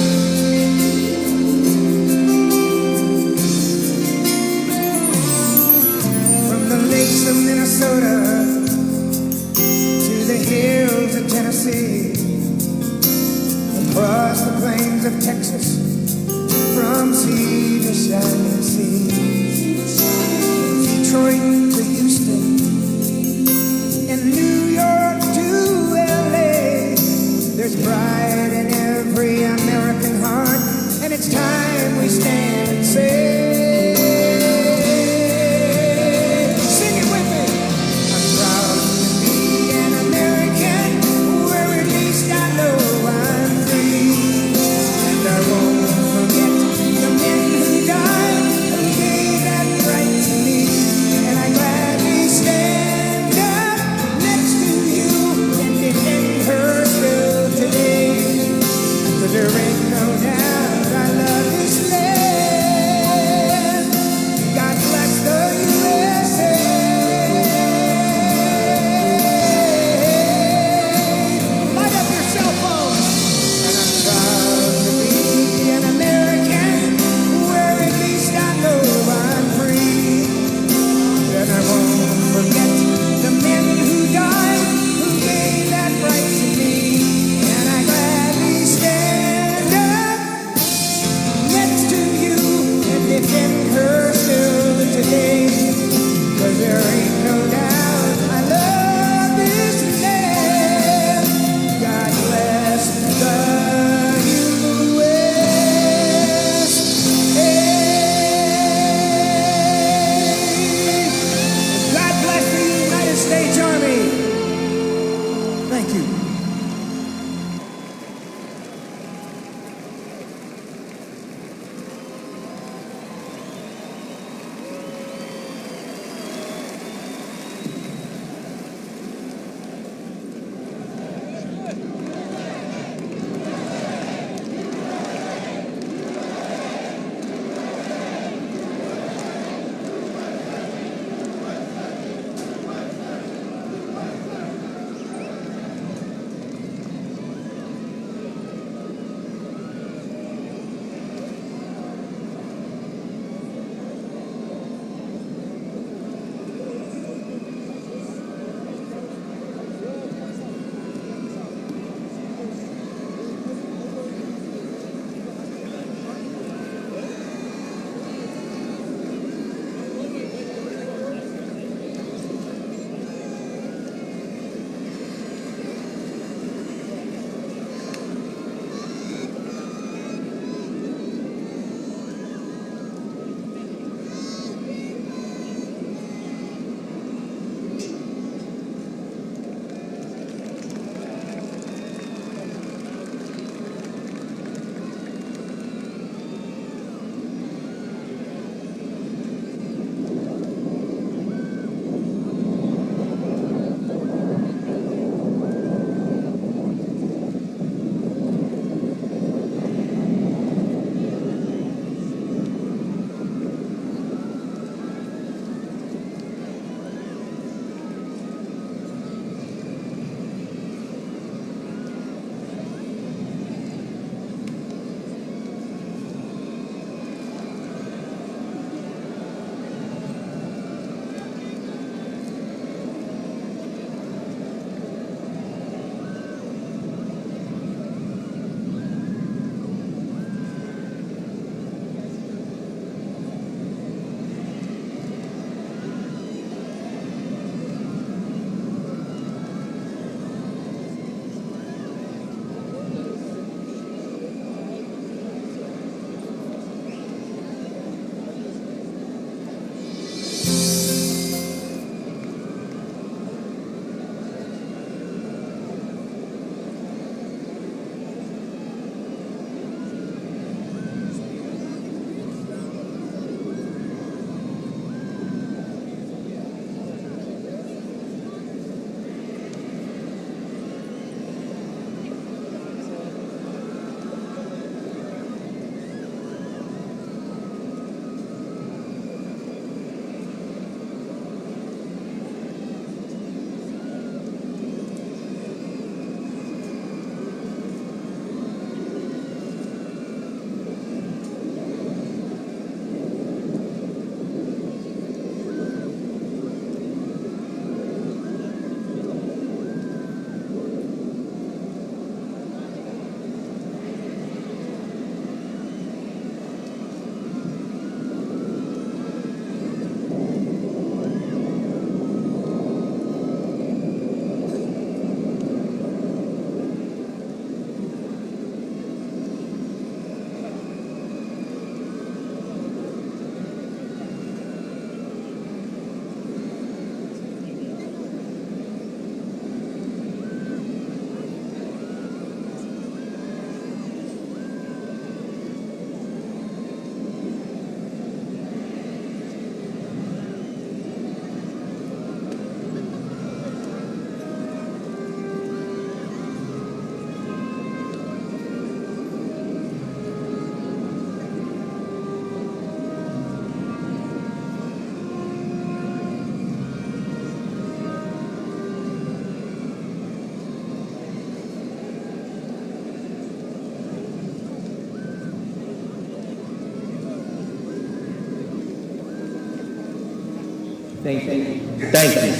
Thank you. Thank you.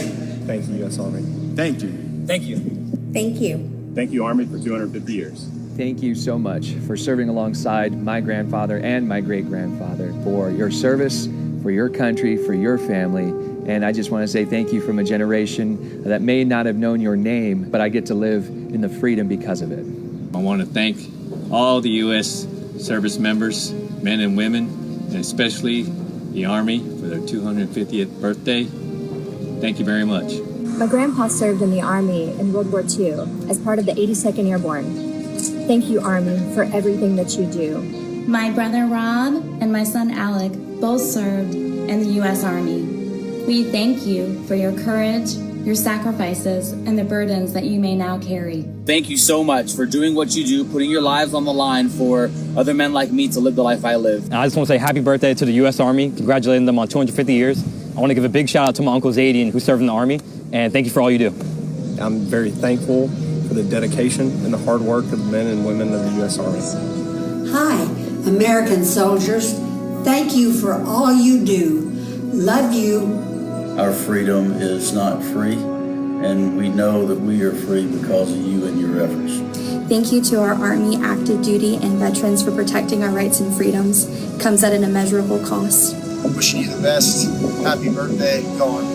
Thank you, U.S. Army. Thank you. Thank you. Thank you. Thank you, Army, for 250 years. Thank you so much for serving alongside my grandfather and my great-grandfather, for your service, for your country, for your family. And I just want to say thank you from a generation that may not have known your name, but I get to live in the freedom because of it. I want to thank all the U.S. service members, men and women, and especially the Army for their 250th birthday. Thank you very much. My grandpa served in the Army in World War II as part of the 82nd Airborne. Thank you, Army, for everything that you do. My brother Rob and my son Alec both served in the U.S. Army. We thank you for your courage, your sacrifices, and the burdens that you may now carry. Thank you so much for doing what you do, putting your lives on the line for other men like me to live the life I live. And I just want to say happy birthday to the U.S. Army, congratulating them on 250 years. I want to give a big shout out to my Uncle Zadie, who served in the Army, and thank you for all you do. I'm very thankful for the dedication and the hard work of the men and women of the U.S. Army. Hi, American soldiers. Thank you for all you do. Love you. Our freedom is not free, and we know that we are free because of you and your efforts. Thank you to our Army active duty and veterans for protecting our rights and freedoms. Comes at an immeasurable cost. I'm wishing you the best. Happy birthday, Dawn.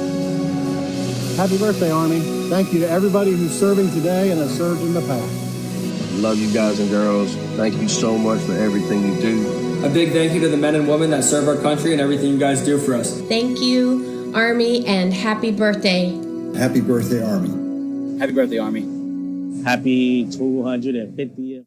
Happy birthday, Army. Thank you to everybody who's serving today and has served in the past. Love you guys and girls. Thank you so much for everything you do. A big thank you to the men and women that serve our country and everything you guys do for us. Thank you, Army, and happy birthday. Happy birthday, Army. Happy birthday, Army. Happy 250th.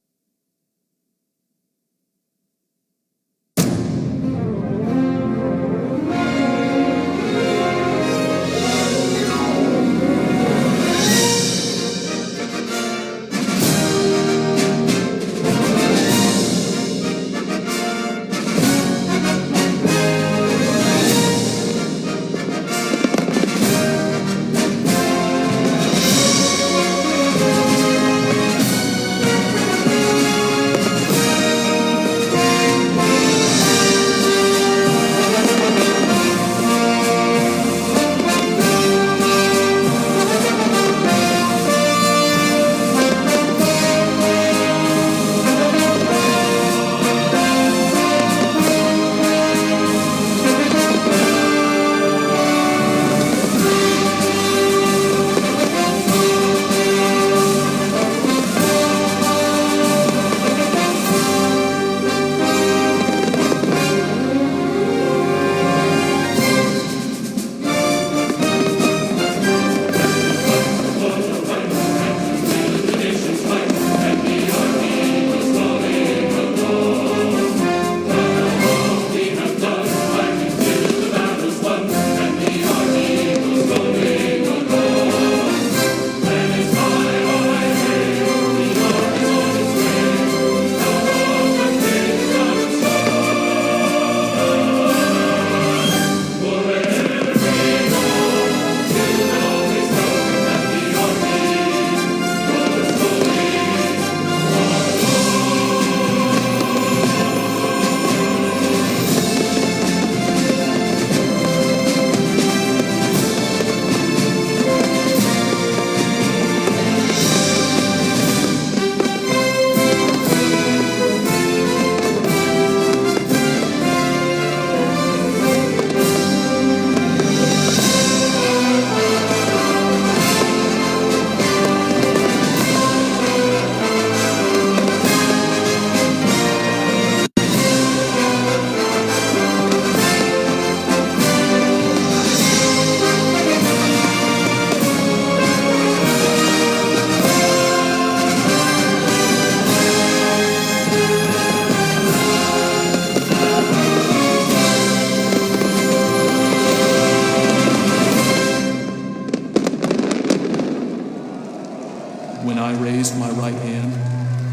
When I raised my right hand,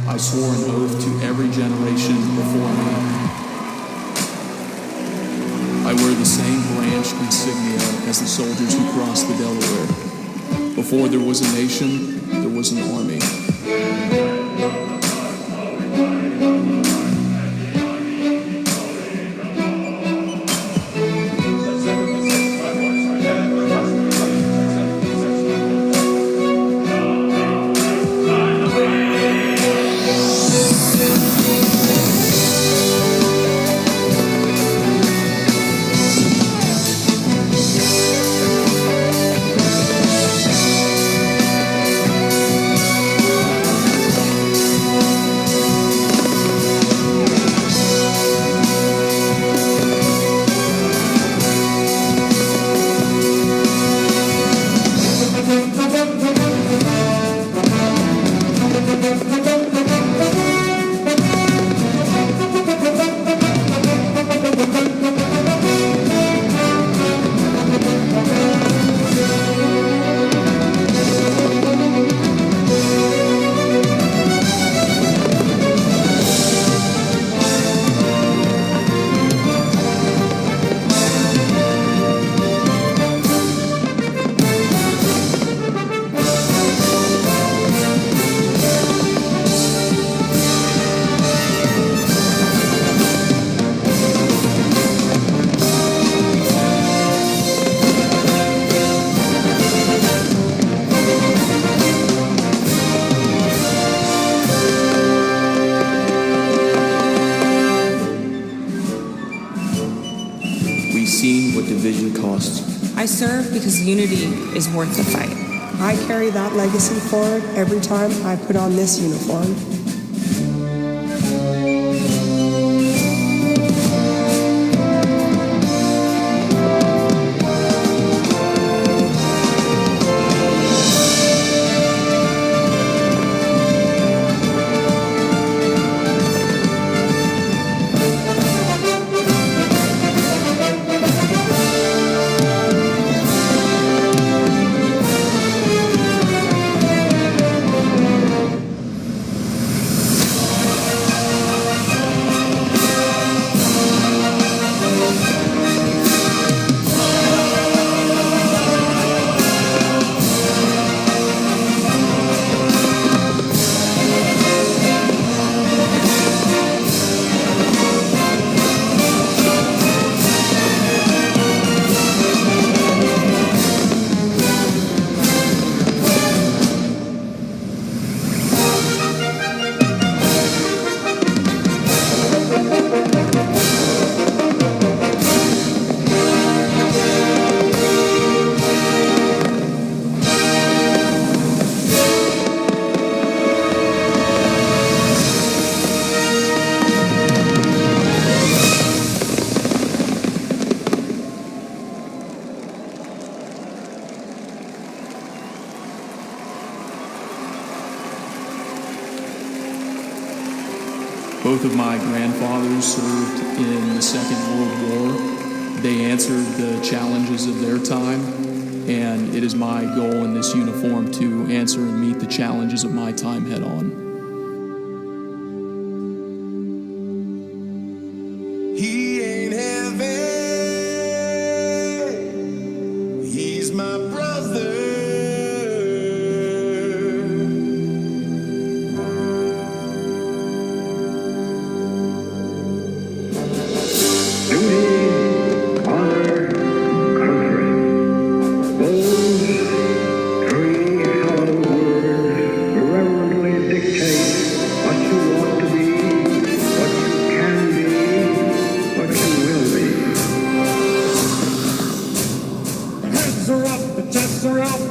I swore an oath to every generation before me. I wear the same branch insignia as the soldiers who crossed the Delaware. Before there was a nation, there was an army. seen what division costs. I serve because unity is worth the fight. I carry that legacy forward every time I put on this uniform. Both of my grandfathers served in the Second World War. They answered the challenges of their time, and it is my goal in this uniform to answer and meet the challenges of my time head on. He ain't heaven, he's my brother.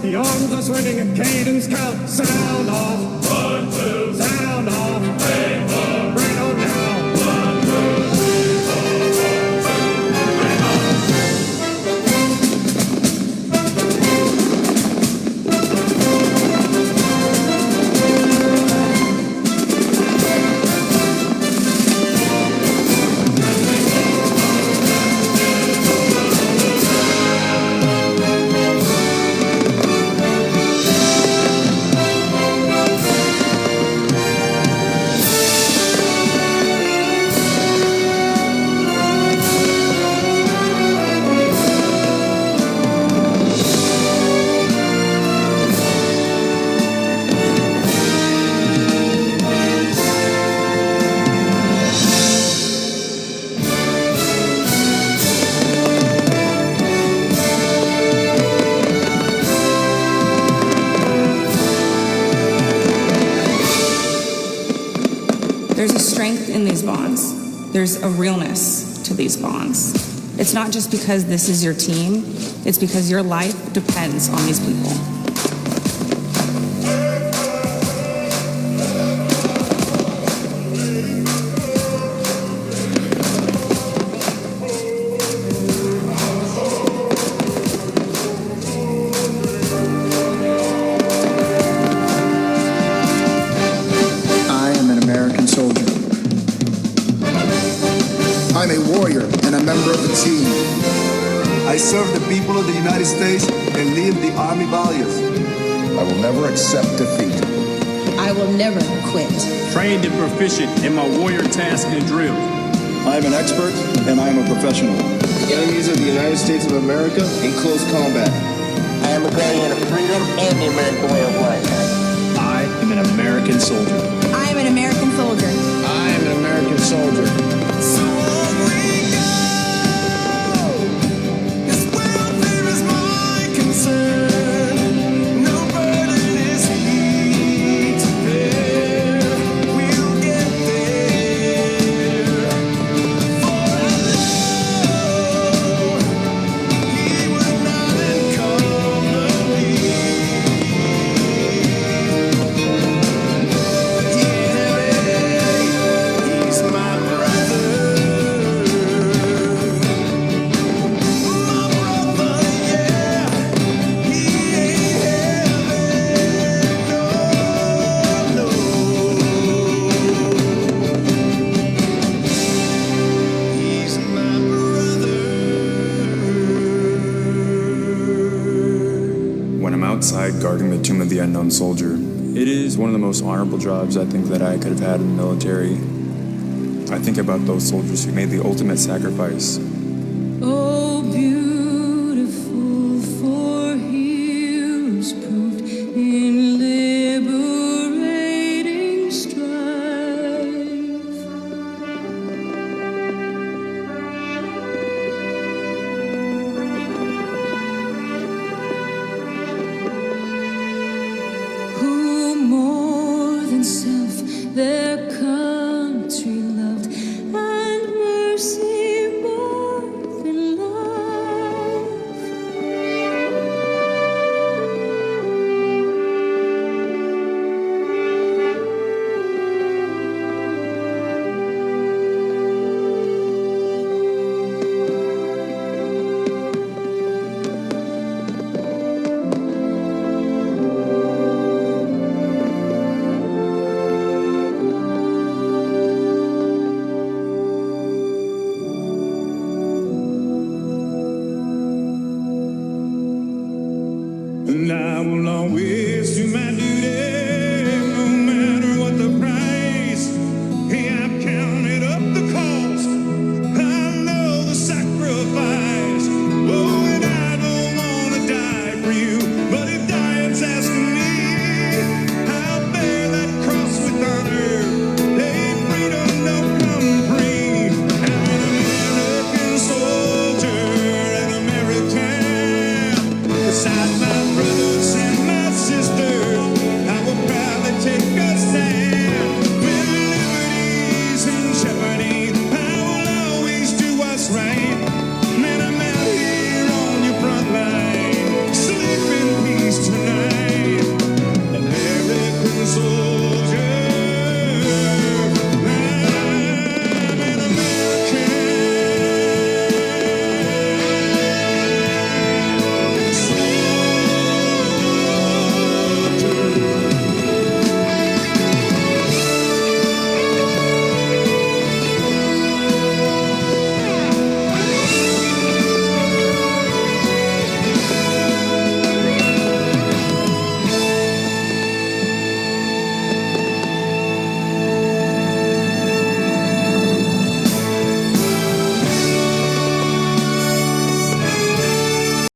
The arms are swinging a cadence count. Sound off. 1, 2. Sound off. Bring on down. 1, 2, 3, 4, 1, 2. Bring on. There's a strength in these bonds. There's a realness to these bonds. It's not just because this is your team, it's because your life depends on these people. I'm a warrior and a member of the team. I serve the people of the United States and live the Army values. I will never accept defeat. I will never quit. Trained and proficient in my warrior tasks and drills. I am an expert and I am a professional. The enemies of the United States of America in close combat. I am a guardian of freedom and the American way of life. I am an American soldier. I am an American soldier. I am an American soldier. So on we go, 'cause welfare is my concern. No burden is he to bear. We'll get there. For I know outside guarding the tomb of the unknown soldier. It is one of the most honorable jobs I think that I could have had in the military. I think about those soldiers who made the ultimate sacrifice. Oh.